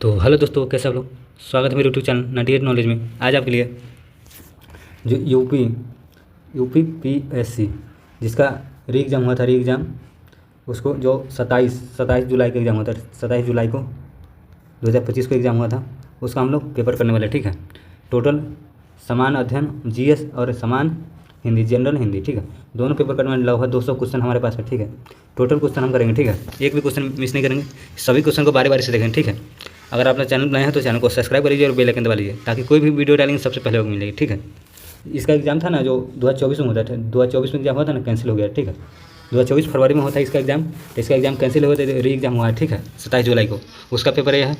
तो हेलो दोस्तों, कैसे आप लोग। स्वागत है मेरे यूट्यूब चैनल 98 नॉलेज में। आज आपके लिए जो यूपी पीएससी जिसका री एग्ज़ाम हुआ था, री एग्ज़ाम उसको जो 27 जुलाई को एग्ज़ाम हुआ था, 27 जुलाई को 2025 को एग्ज़ाम हुआ था, उसका हम लोग पेपर करने वाले। ठीक है, टोटल समान अध्ययन जीएस और समान हिंदी, जनरल हिंदी। ठीक है, दोनों पेपर करने वाले लगभग 200 क्वेश्चन हमारे पास है। ठीक है, टोटल क्वेश्चन हम करेंगे। ठीक है, एक भी क्वेश्चन मिस नहीं करेंगे, सभी क्वेश्चन को बारी बारी से देखेंगे। ठीक है, अगर आपने चैनल नया है तो चैनल को सब्सक्राइब कर लीजिए और बेल आइकन दबा लीजिए ताकि कोई भी वीडियो डालेंगे सबसे पहले वो मिलेगी। ठीक है, इसका एग्ज़ाम था ना जो 2024 में होता था, 2024 में एग्ज़ाम हुआ था ना, कैंसिल हो गया। ठीक है, 2024 फरवरी में होता है इसका एग्ज़ाम, तो इसका एग्ज़ाम कैंसिल हो गया, री एग्ज़ाम हुआ है। ठीक है, 27 जुलाई को उसका पेपर ये है,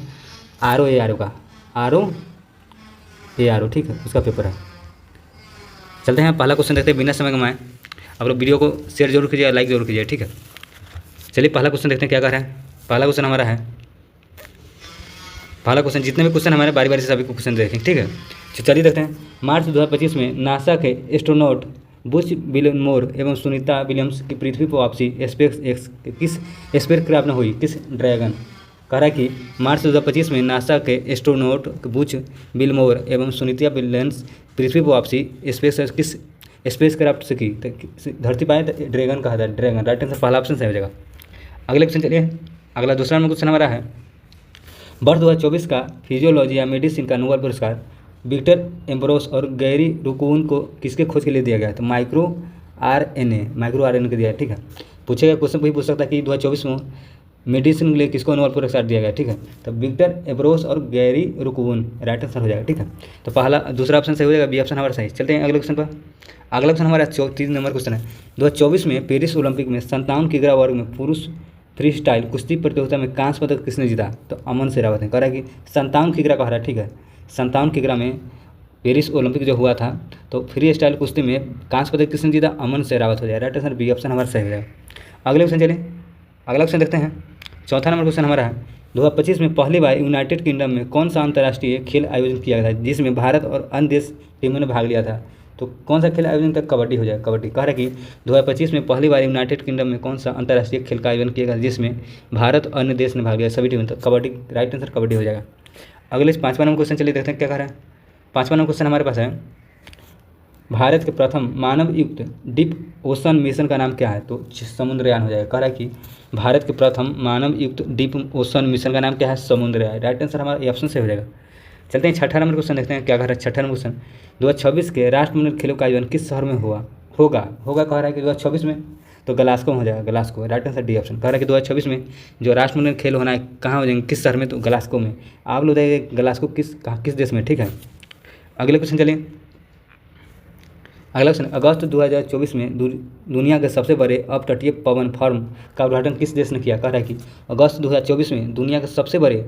RO का RO। ठीक है, उसका पेपर है। चलते हैं, पहला क्वेश्चन देखते हैं बिना समय गंवाए। आप लोग वीडियो को शेयर जरूर कीजिए, लाइक जरूर कीजिए। ठीक है, चलिए पहला क्वेश्चन देखते हैं क्या कह रहा है। पहला क्वेश्चन हमारा है, पहला क्वेश्चन, जितने भी क्वेश्चन हमारे बारी बारी से सभी को क्वेश्चन देखें। ठीक है, चलिए देखते हैं। मार्च 2025 में नासा के एस्ट्रोनॉट बुच विलियमोर एवं सुनीता विलियम्स की पृथ्वी पर वापसी किस स्पेसक्राफ्ट में हुई, किस ड्रैगन। कह रहा है कि मार्च 2025 में नासा के एस्ट्रोनॉट बुच विलियमोर एवं सुनीता विलियम्स पृथ्वी पर वापसी किस स्पेसक्राफ्ट से की, धरती पाए तो ड्रैगन कहा था, ड्रैगन। राइट आंसर पहला ऑप्शन सही हो जाएगा। अगले क्वेश्चन चलिए, अगला दूसरा नंबर क्वेश्चन हमारा है, वर्ष 2024 का फिजियोलॉजी या मेडिसिन का नोबेल पुरस्कार विक्टर एम्ब्रोस और गैरी रुकून को किसके खोज के लिए दिया गया है, तो माइक्रो आरएनए को दिया है। ठीक है, पूछेगा क्वेश्चन भी पूछ सकता है कि 2024 में मेडिसिन के लिए किसको नोबेल पुरस्कार दिया गया। ठीक है, तो विक्टर एम्ब्रोस और गैरी रुकून राइट आंसर हो जाएगा। ठीक है, तो पहला दूसरा ऑप्शन सही हो जाएगा, बी ऑप्शन हमारा सही। चलते हैं अगले क्वेश्चन पर। अगला क्वेश्चन हमारा 3 नंबर क्वेश्चन है, 2024 में पेरिस ओलंपिक में 57 किग्रा वर्ग में पुरुष फ्री स्टाइल कुश्ती प्रतियोगिता में कांस्य पदक किसने जीता, तो अमन शेरावत ने। कह रहा है कि 57 किग्रा कह रहा है। ठीक है, 57 किग्रा में पेरिस ओलंपिक जो हुआ था तो फ्री स्टाइल कुश्ती में कांस्य पदक किसने जीता, अमन शेरावत हो जाए। राइट आंसर बी ऑप्शन हमारा सही हो जाएगा। अगले क्वेश्चन चलिए, अगला क्वेश्चन देखते हैं। चौथा नंबर क्वेश्चन हमारा है, 2025 में पहली बार यूनाइटेड किंगडम में कौन सा अंतर्राष्ट्रीय खेल आयोजन किया गया था जिसमें भारत और अन्य देश टीमों ने भाग लिया था, तो कौन सा खेल आयोजन तक, कबड्डी हो जाएगा, कबड्डी। कह रहा है कि 2025 में पहली बार यूनाइटेड किंगडम में कौन सा अंतर्राष्ट्रीय खेल का आयोजन किया गया जिसमें भारत और अन्य देश ने भाग लिया, सभी टीम, तो कबड्डी। राइट आंसर कबड्डी हो जाएगा। अगले 5वां नंबर क्वेश्चन चलिए देखते हैं क्या कह रहा है। 5वां नंबर क्वेश्चन हमारे पास है, भारत के प्रथम मानव युक्त डीप ओशन मिशन का नाम क्या है, तो समुद्रयान हो जाएगा। कह रहा है कि भारत के प्रथम मानव युक्त डीप ओशन मिशन का नाम क्या है, समुद्रयान। राइट आंसर हमारा ऑप्शन से हो जाएगा। चलते हैं 6ठा नंबर क्वेश्चन देखते हैं क्या कह रहा है। 6ठा नंबर क्वेश्चन, 2026 के राष्ट्रमंडल खेलों का आयोजन किस शहर में होगा कह रहा है कि 2026 में, तो ग्लासगो में हो जाएगा, Glasgow. Right answer D option. कह रहा है कि 2026 में जो राष्ट्रमंडल खेल होना है कहाँ हो जाएंगे, किस शहर में, तो ग्लासगो में। आप लोग बताइए ग्लासगो किस देश में। ठीक है, अगले क्वेश्चन चलिए। अगला क्वेश्चन, अगस्त 2024 में दुनिया के सबसे बड़े अपतटीय पवन फार्म का उद्घाटन किस देश ने किया। कह रहा है कि अगस्त 2024 में दुनिया के सबसे बड़े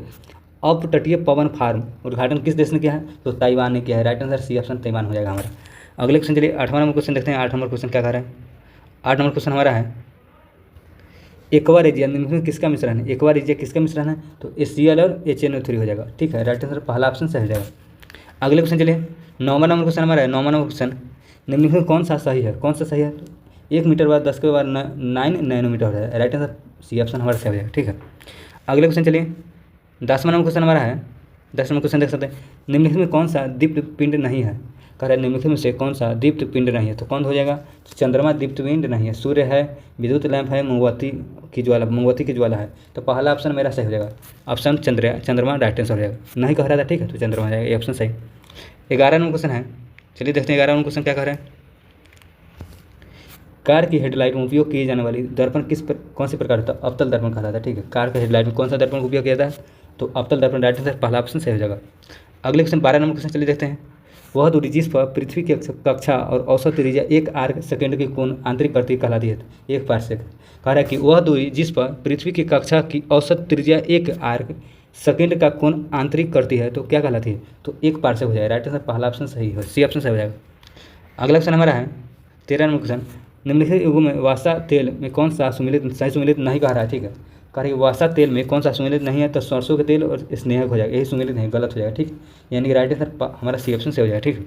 अपतटीय पवन फार्म उद्घाटन किस देश ने किया है, तो ताइवान ने किया है। Right answer C option Taiwan हो जाएगा हमारा। अगले क्वेश्चन चलिए, 8वां नंबर क्वेश्चन देखते हैं। 8 नंबर क्वेश्चन क्या कह रहा है। 8 नंबर क्वेश्चन हमारा है, एक्वा रेजिया निम्नलिखित किसका मिश्रण है, एक्वा रेजिया किसका मिश्रण है, तो HCl और HNO3 हो जाएगा। ठीक है, राइट आंसर पहला ऑप्शन सही हो जाएगा। अगले क्वेश्चन चलिए, 9वां नंबर क्वेश्चन हमारा है। 9वां नंबर क्वेश्चन, निम्नलिखित कौन सा सही है, कौन सा सही है, 1 मीटर बाद 10 के बाद 9 नैनोमीटर हो जाएगा। राइट आंसर सी ऑप्शन हमारा सही हो जाएगा। ठीक है, अगले क्वेश्चन चलिए, 10वां नंबर क्वेश्चन हमारा है। 10 नंबर क्वेश्चन देख सकते हैं, निम्नलिखित में कौन सा दीप्त पिंड नहीं है। कह रहा है निम्नलिखित में से कौन सा दीप्त पिंड नहीं है, तो कौन हो जाएगा, तो चंद्रमा दीप्त पिंड नहीं है, सूर्य है, विद्युत लैंप है, मोमबत्ती की ज्वाला है, तो पहला ऑप्शन मेरा सही हो जाएगा, ऑप्शन चंद्रमा राइट आंसर हो जाएगा। नहीं कह रहा था। ठीक है, तो चंद्रमा हो जाएगा, ये ऑप्शन सही। 11 नंबर क्वेश्चन है, चलिए देखते हैं 11 नंबर क्वेश्चन क्या कह रहा है। कार की हेडलाइट में उपयोग किए जाने वाली दर्पण कौन से प्रकार था, अवतल दर्पण कहा था। ठीक है, कार के हेडलाइट में कौन सा दर्पण उपयोग किया जाता है, तो अवतल दर्पण। राइट आंसर पहला ऑप्शन सही हो जाएगा। अगले क्वेश्चन 12 नंबर क्वेश्चन चलिए देखते हैं, वह दूरी जिस पर पृथ्वी की कक्षा और औसत त्रिज्या 1 आर्क सेकेंड की कोण आंतरिक करती कहलाती है, 1 पार्सेक। कह रहा है कि वह दूरी जिस पर पृथ्वी की कक्षा की औसत त्रिज्या 1 आर्क सेकेंड का कोण आंतरिक करती है तो क्या कहलाती है, तो 1 पार्सेक हो जाएगा। राइट आंसर पहला ऑप्शन सही हो, सी ऑप्शन सही हो जाएगा। अगला क्वेश्चन हमारा है 13 नंबर क्वेश्चन, निम्नलिखित युगों में वसा तेल में कौन सा सही सुमेलित नहीं कह रहा है। ठीक है, कह रही वसा तेल में कौन सा सुमेलित नहीं है, तो सरसों के तेल और स्नेहक हो जाएगा, यही सुमेलित नहीं, गलत हो जाएगा। ठीक, यानी कि राइट आंसर हमारा सी ऑप्शन से हो जाएगा। ठीक है,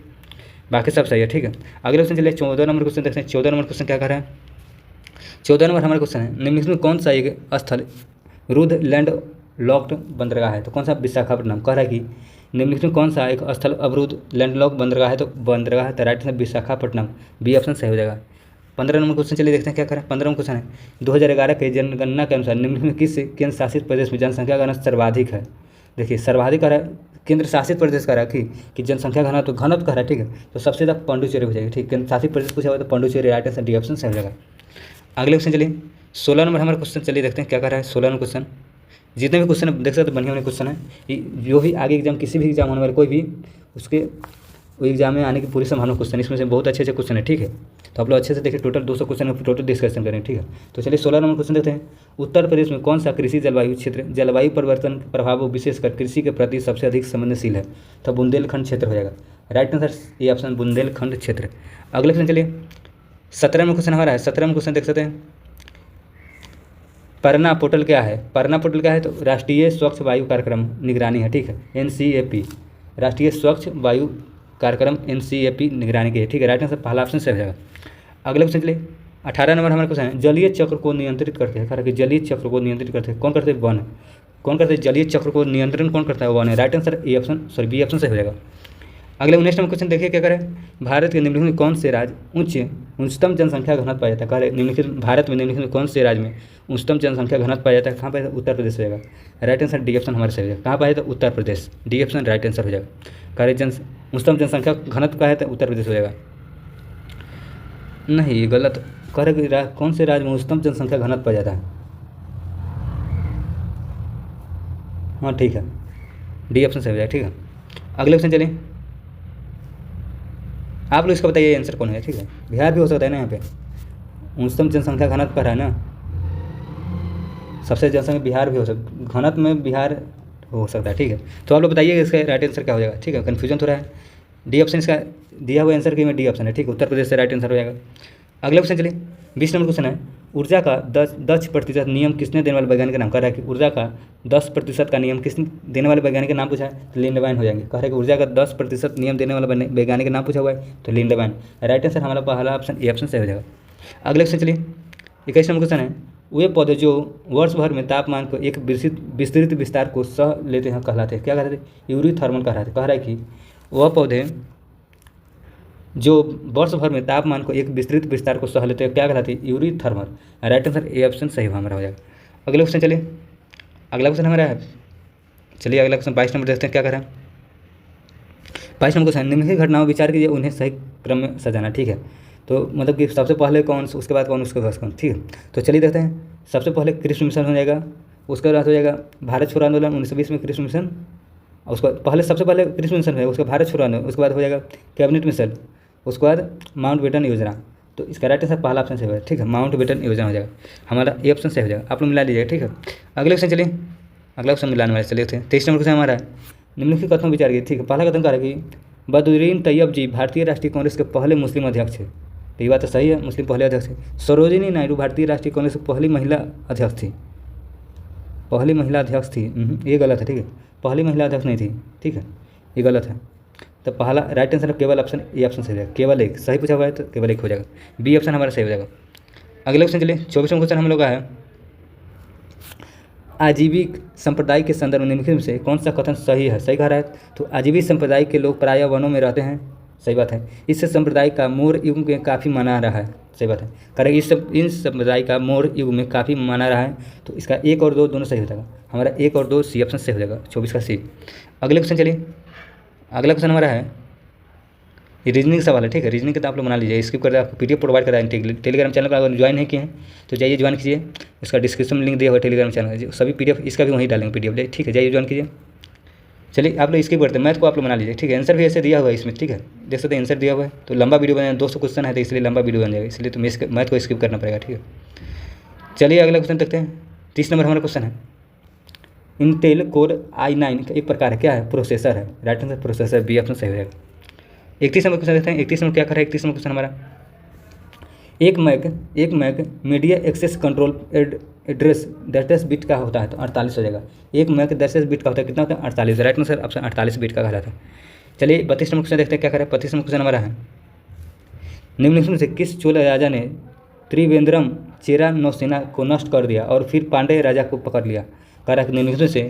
बाकी सब सही है। ठीक है, अगले क्वेश्चन चलिए 14 नंबर क्वेश्चन देखते हैं। 14 नंबर क्वेश्चन क्या कह रहा है। 14 नंबर हमारा क्वेश्चन है, निम्नलिखित में कौन सा एक स्थल रुद्र लैंड लॉक्ड बंदरगाह है? तो कौन सा? विशाखापट्टनम। कह रहा है कि निम्नलिखित में कौन सा एक स्थल अवरुद्ध लैंडलॉक बंदरगाह है? तो बंदरगाह है, तो right answer Visakhapatnam, B option सही हो जाएगा। 15 नंबर क्वेश्चन चलिए देखते हैं क्या करें। 15 क्वेश्चन है, 2011 के जनगणना के अनुसार निम्नलिखित में किस केंद्र शासित प्रदेश में जनसंख्या का घनत्व सर्वाधिक है? देखिए सर्वाधिक कह रहा है, केंद्र शासित प्रदेश कह रहा है कि जनसंख्या घनत्व कह रहा है, ठीक है। तो सबसे ज़्यादा पांडुचेरी हो जाएगी, ठीक। केंद्र शासित प्रदेश पूछा हुआ तो Pondicherry right answer, D option सही हो जाएगा। अगले क्वेश्चन चलिए 16 नंबर हमारा क्वेश्चन चलिए देखते हैं क्या कर रहा है। 16 नंबर क्वेश्चन, जितने भी क्वेश्चन देख सकते बढ़िया बढ़िया क्वेश्चन है, जो भी आगे एग्जाम किसी भी एग्जाम होने वाले कोई भी उसके वो एग्जाम में आने की पूरी संभावना क्वेश्चन, इसमें से बहुत अच्छे अच्छे क्वेश्चन है, ठीक है। तो आप लोग अच्छे से देखिए, टोटल 200 क्वेश्चन टोटल डिस्कशन करें, ठीक है। तो चलिए 16 नंबर क्वेश्चन देखते हैं। उत्तर प्रदेश में कौन सा कृषि जलवायु क्षेत्र जलवायु परिवर्तन के प्रभावों विशेषकर कृषि के प्रति सबसे अधिक संवेदनशील है? तो बुंदेलखंड क्षेत्र हो जाएगा, राइट आंसर ये ऑप्शन बुंदेलखंड क्षेत्र। अगले क्वेश्चन चलिए 17 नंबर क्वेश्चन हमारा है। 17 नंबर क्वेश्चन देख सकते हैं, परना पोर्टल क्या है? परना पोर्टल क्या है? तो राष्ट्रीय स्वच्छ वायु कार्यक्रम निगरानी है, ठीक है, NCAP, राष्ट्रीय स्वच्छ वायु कार्यक्रम NCAP निगरानी की है, ठीक है। राइट आंसर पहला ऑप्शन सही हो जाएगा। अगले क्वेश्चन चलिए 18 नंबर हमारे क्वेश्चन है, जलीय चक्र को नियंत्रित करते हैं, कहा कि जलीय चक्र को नियंत्रित करते हैं कौन करते हैं? वन। कौन करते हैं जलीय चक्र को नियंत्रण कौन करता है? वन है, right answer A option sorry B option सही हो जाएगा। अगले 19 नंबर क्वेश्चन देखिए क्या करें, भारत के निम्नलिखित में कौन से राज्य उच्चतम जनसंख्या घनत्व पाया जाता है? कह रहे निम्नलिखित भारत में निम्नलिखित में कौन से राज्य में उच्चतम जनसंख्या घनत्व पाया जाता है? कहाँ पाया जाता है? उत्तर प्रदेश हो जाएगा, राइट आंसर डी ऑप्शन हमारे सही हो जाएगा। कहाँ पाया जाता है? Uttar Pradesh, D option right answer हो जाएगा। कह रहे उच्चतम जनसंख्या घनत्व का है तो उत्तर प्रदेश हो जाएगा। नहीं ये गलत, कह रहे कि कौन से राज्य में उच्चतम जनसंख्या घनत्व पाया जाता है? हाँ ठीक है, डी ऑप्शन सही हो जाएगा, ठीक है। अगले क्वेश्चन चलिए, आप लोग इसका बताइए आंसर कौन है, ठीक है। बिहार भी हो सकता है ना, यहाँ पे उच्चतम जनसंख्या घनत्व पर है ना, सबसे जनसंख्या बिहार भी हो सकता, घनत्व में बिहार हो सकता है, ठीक है। तो आप लोग बताइए इसका राइट आंसर क्या हो जाएगा, ठीक है। कन्फ्यूजन थोड़ा है, डी ऑप्शन इसका दिया हुआ आंसर की में डी ऑप्शन है, ठीक है, उत्तर प्रदेश से राइट आंसर हो जाएगा। अगला क्वेश्चन चलिए 20 नंबर क्वेश्चन है, ऊर्जा का 10% नियम किसने देने वाले वैज्ञानिक का नाम? कह रहा है कि ऊर्जा का 10% का नियम किसने देने वाले वैज्ञानिक का नाम पूछा है? तो लिंडमैन हो जाएंगे। कह रहा है कि ऊर्जा का 10% नियम देने वाला वैज्ञानिक का नाम पूछा हुआ है, तो लिंडमैन, राइट आंसर हमारा पहला ऑप्शन ए ऑप्शन सही हो जाएगा। अगले क्वेश्चन चलिए 21 नंबर क्वेश्चन है, वे पौधे जो वर्ष भर में तापमान को एक विस्तृत विस्तार को सह लेते हैं कहलाते हैं? क्या कहते हैं? यूरीथर्मल कहलाते हैं। कह रहा है कि वह पौधे जो वर्ष भर में तापमान को एक विस्तृत विस्तार को सह लेते हैं क्या कहलाती है? Eurythermal, right answer A option सही हमारा हो जाएगा। अगले क्वेश्चन चलिए, अगला क्वेश्चन हमारा है, चलिए अगला क्वेश्चन 22 नंबर देखते हैं क्या कर रहा है। 22 नंबर क्वेश्चन, निम्नलिखित घटनाओं विचार कीजिए उन्हें सही क्रम में सजाना, ठीक है। तो मतलब कि सबसे पहले कौन, उसके बाद कौन, उसके बाद कौन, ठीक है। तो चलिए देखते हैं, सबसे पहले कृष्ण मिशन हो जाएगा, उसके बाद हो जाएगा भारत छोड़ो आंदोलन 1920 में कृष्ण मिशन, उसके बाद पहले सबसे पहले कृष्ण मिशन है, उसके भारत छोड़ो आंदोलन, उसके बाद हो जाएगा कैबिनेट मिशन, उसके बाद माउंट बेटन योजना। तो इसका राइट आंसर पहला ऑप्शन सही होगा, ठीक है, माउंट बेटन योजना हो जाएगा हमारा ए ऑप्शन सही हो जाएगा। आप लोग मिला लीजिएगा, ठीक है। अगले क्वेश्चन चलिए, अगला क्वेश्चन मिलाने वाले चलिए 23 नंबर क्वेश्चन हमारा है, निम्नलिखित कथनों विचार कीजिए, ठीक है। पहला कथन कह रहा है कि बदरुद्दीन तैयब जी भारतीय राष्ट्रीय कांग्रेस के पहले मुस्लिम अध्यक्ष थे, तो ये बात तो सही है, मुस्लिम पहले अध्यक्ष थे। सरोजिनी नायडू भारतीय राष्ट्रीय कांग्रेस की पहली महिला अध्यक्ष थी, पहली महिला अध्यक्ष थी, ये गलत है, ठीक है, पहली महिला अध्यक्ष नहीं थी, ठीक है, ये गलत है। तो पहला राइट आंसर केवल ऑप्शन ए ऑप्शन सही हो जाएगा, केवल एक सही पूछा हुआ है तो केवल एक हो जाएगा, बी ऑप्शन हमारा सही हो जाएगा। अगले क्वेश्चन चलिए 24वां क्वेश्चन हम लोग का है, आजीविक संप्रदाय के संदर्भ में निम्नलिखित में से कौन सा कथन सही है? सही कह रहा है, तो आजीविक संप्रदाय के लोग प्रायः वनों में रहते हैं, सही बात है। इस संप्रदाय का मौर्य युग में काफ़ी माना रहा है, सही बात है। करें इन संप्रदाय का मौर्य युग में काफ़ी माना रहा है, तो इसका 1 और 2 दोनों सही हो जाएगा, हमारा 1 और 2 सी ऑप्शन सही हो जाएगा, 24 का सी। अगले क्वेश्चन चलिए, अगला क्वेश्चन हमारा है, ये रीजनिंग सवाल है, ठीक है। रीजनिंग का तो आप लोग बना लीजिए, स्किप कर आपको पीडीएफ प्रोवाइड कराएंगे, ठीक। टेलीग्राम चैनल पर अगर ज्वाइन नहीं किए हैं तो जाइए ज्वाइन कीजिए, इसका डिस्क्रिप्शन में लिंक दिया हुआ है टेलीग्राम चैनल, सभी पीडीएफ इसका भी वहीं डालेंगे पीडीएफ, ठीक है, जाइए ज्वाइन कीजिए। चलिए आप लोग स्किप करते हैं, मैथ को आप लोग बना लीजिए, ठीक है। आंसर भी ऐसे दिया हुआ है इसमें, ठीक है, देख सकते हैं आंसर दिया हुआ है, तो लंबा वीडियो बना 200 क्वेश्चन है तो इसलिए लंबा वीडियो बन जाएगा, इसलिए तो मैथ को स्किप करना पड़ेगा, ठीक है। चलिए अगला क्वेश्चन देखते हैं, 30 नंबर हमारा क्वेश्चन है, इंटेल कोर i9 का एक प्रकार है, क्या है? प्रोसेसर है, right answer processor, B option सही हो जाएगा। 31 नंबर क्वेश्चन देखते हैं, 31 नंबर क्या कर रहा है? 31 नंबर क्वेश्चन हमारा, एक MAC media access control address 10 bit का होता है, तो 48 हो जाएगा। एक मैक 10 बिट का होता है, कितना होता है? 48, राइट आंसर ऑप्शन 48 बिट का कहलाता है। चलिए 32 नंबर क्वेश्चन देखते हैं क्या कर रहा है। 32 नंबर क्वेश्चन हमारा है, निम्नलिखित में से किस चोल राजा ने त्रिवेंद्रम चेरा नौसेना को नष्ट कर दिया और फिर पांड्य राजा को पकड़ लिया? कह रहा है कि निम्नलिखित में से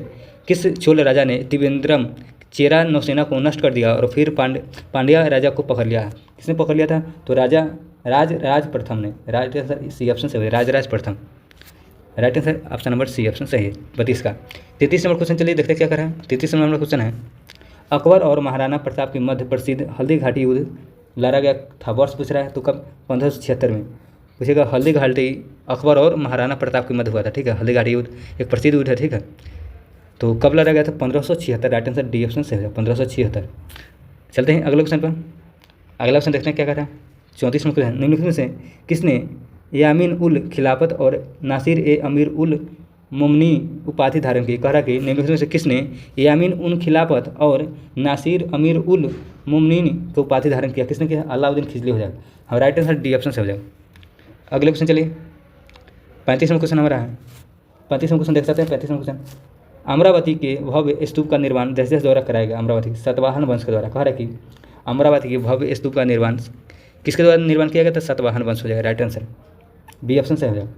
किस चोल राजा ने त्रिवेंद्रम चेरा नौसेना को नष्ट कर दिया और फिर पांड्या राजा को पकड़ लिया? किसने पकड़ लिया था? तो राज प्रथम ने। राइट आंसर सी ऑप्शन सही है, राज प्रथम। Right answer option number C option सही है 32 का। 33 नंबर क्वेश्चन, चलिए देखते हैं क्या कर रहा है। 33 नंबर क्वेश्चन है, अकबर और महाराणा प्रताप के मध्य प्रसिद्ध हल्दी घाटी युद्ध लड़ा गया था। वर्ष पूछ रहा है, तो कब? 1576 में। पूछेगा हल्दी घाटी अकबर और महाराणा प्रताप के मध्य हुआ था, ठीक है। हल्दी घाटी युद्ध एक प्रसिद्ध युद्ध है, ठीक है। तो कब लड़ा गया था? 1576। राइट आंसर डी ऑप्शन से है 1576। चलते हैं अगले क्वेश्चन पर। अगला क्वेश्चन देखते हैं क्या कर रहा है। 34 नंबर क्वेश्चन, निम्नलिखित में से किसने यामीन उल खिलाफत और नासिर ए अमीर उल मुमनी उपाधि धारण की? कह रहा कि निम्नलिखित में से किसने यामीन उल खिलाफत और नासिर अमीर उल मुमनी को उपाधि धारण किया? किसने किया? अलाउद्दीन खिलजी हो जाएगा। हम राइट आंसर डी ऑप्शन से हो जाएगा। अगले क्वेश्चन चलिए, 35 नंबर क्वेश्चन हमारा है। 35 नंबर क्वेश्चन देख सकते हैं। 35 नंबर क्वेश्चन, अमरावती के भव्य स्तूप का निर्माण देश द्वारा कराया गया? अमरावती सातवाहन वंश के द्वारा। कह रहा है कि अमरावती के भव्य स्तूप का निर्माण किसके द्वारा निर्माण किया गया था? सातवाहन वंश हो जाएगा। राइट आंसर बी ऑप्शन से हो जाएगा।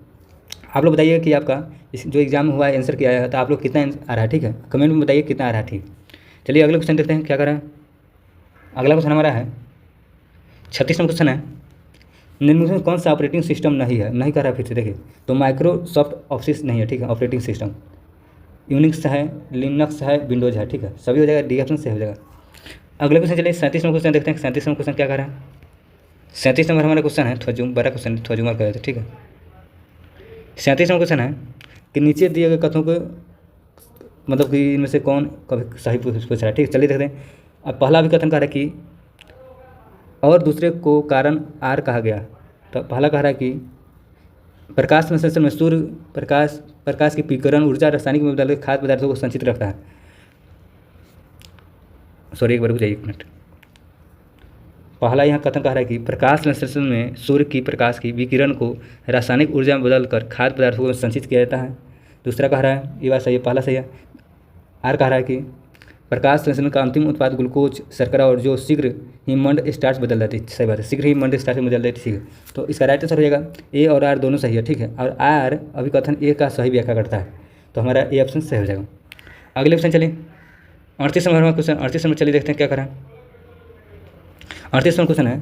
आप लोग बताइए कि आपका जो एग्जाम हुआ है आंसर किया है, तो आप लोग कितना आ रहा है, ठीक है। कमेंट में बताइए कितना आ रहा है, ठीक। चलिए अगले क्वेश्चन देखते हैं क्या कर रहा है। अगला क्वेश्चन हमारा है 36 नंबर क्वेश्चन है, निम्नलिखित में कौन सा ऑपरेटिंग सिस्टम नहीं है? नहीं कर रहा है, फिर से देखिए। तो माइक्रोसॉफ्ट ऑफिस नहीं है, ठीक है, ऑपरेटिंग सिस्टम। यूनिक्स है, लिनक्स है, विंडोज है, ठीक है, सभी हो जाएगा। डी ऑप्शन से हो जाएगा। अगले क्वेश्चन चलिए 37 नंबर क्वेश्चन देखते हैं। 37 नंबर क्वेश्चन क्या कर रहा है। 37 नंबर हमारा क्वेश्चन है, थोड़ा बड़ा क्वेश्चन, थोड़ा जुमर कर देते, ठीक है। 37 नंबर क्वेश्चन है कि नीचे दिए गए कथनों को मतलब कि इनमें से कौन कभी सही पूछ रहा है, ठीक है। चलिए देखते हैं। अब पहला भी कथन कह रहा है कि और दूसरे को कारण आर कहा गया। तो पहला कह रहा है कि प्रकाश संश्लेषण में सूर्य प्रकाश की विकिरण ऊर्जा रासायनिक में बदल खाद्य पदार्थों को संचित रखता है। सॉरी, एक बार रुक जाइए, 1 मिनट। पहला यहाँ कथन कह रहा है कि प्रकाश संश्लेषण में सूर्य की प्रकाश की विकिरण को रासायनिक ऊर्जा में बदलकर खाद्य पदार्थों को संचित किया जाता है। दूसरा कह रहा है, ये बात सही है, पहला सही है। आर कह रहा है कि प्रकाश संश्लेषण का अंतिम उत्पाद ग्लूकोज शर्करा और जो शीघ्र ही मंड स्टार्च बदल जाती है। सही बात है, शीघ्र ही मंड स्टार्च में बदल जाती है, ठीक है। तो इसका राइट आंसर हो जाएगा ए और आर दोनों सही है, ठीक है। और आर अभिकथन ए का सही व्याख्या करता है, तो हमारा ए ऑप्शन सही हो जाएगा। अगले क्वेश्चन चलिए 38 नंबर क्वेश्चन। 38 नंबर चलिए देखते हैं क्या करें। 38 नंबर क्वेश्चन है,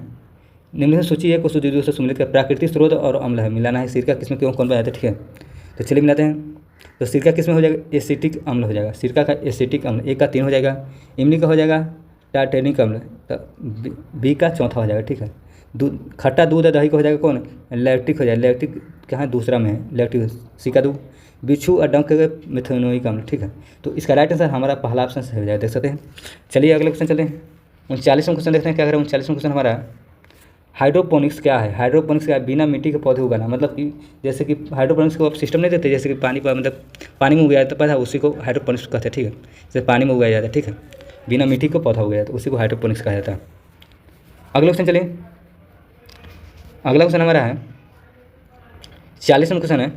निम्नलिखित सूची एक को सूची दो से सम्मिलित कर प्राकृतिक स्रोत और अम्ल है, मिलाना है सिरका किसमें क्यों कौन बनाया था, ठीक है। तो चलिए मिलाते हैं। तो सिरका किसमें हो जाएगा? एसिटिक अम्ल हो जाएगा। सिरका का एसिटिक अम्ल 1 का 3 हो जाएगा। इमली का हो जाएगा टार्टेनिक अम्ल, तो बी का चौथा हो जाएगा, ठीक है। खट्टा दूध है दही का हो जाएगा कौन? लैक्टिक हो जाएगा। लैक्टिक कहाँ दूसरा में है, लैक्टिक सी का दूध। बिच्छू और डंक का मिथेनोइक अम्ल, ठीक है। तो इसका राइट आंसर हमारा पहला ऑप्शन सही हो जाएगा, देख सकते हैं। चलिए अगले क्वेश्चन चलते हैं। 39वां क्वेश्चन देखते हैं क्या करें। 39वां क्वेश्चन हमारा हाइड्रोपोनिक्स क्या है। हाइड्रोपोनिक्स क्या है? बिना मिट्टी के पौधे उगाना, मतलब कि जैसे कि हाइड्रोपोनिक्स को आप सिस्टम नहीं देते, जैसे कि पानी पर मतलब पानी में उगाया जाता है, उसी को हाइड्रोपोनिक्स कहते हैं, ठीक है। जैसे पानी में उगाया जाता है, ठीक है, बिना मिट्टी को पौधा उगाया जाता है, उसी को हाइड्रोपोनिक्स कहा जाता है। अगला क्वेश्चन चलिए। अगला क्वेश्चन हमारा है 40वां क्वेश्चन है,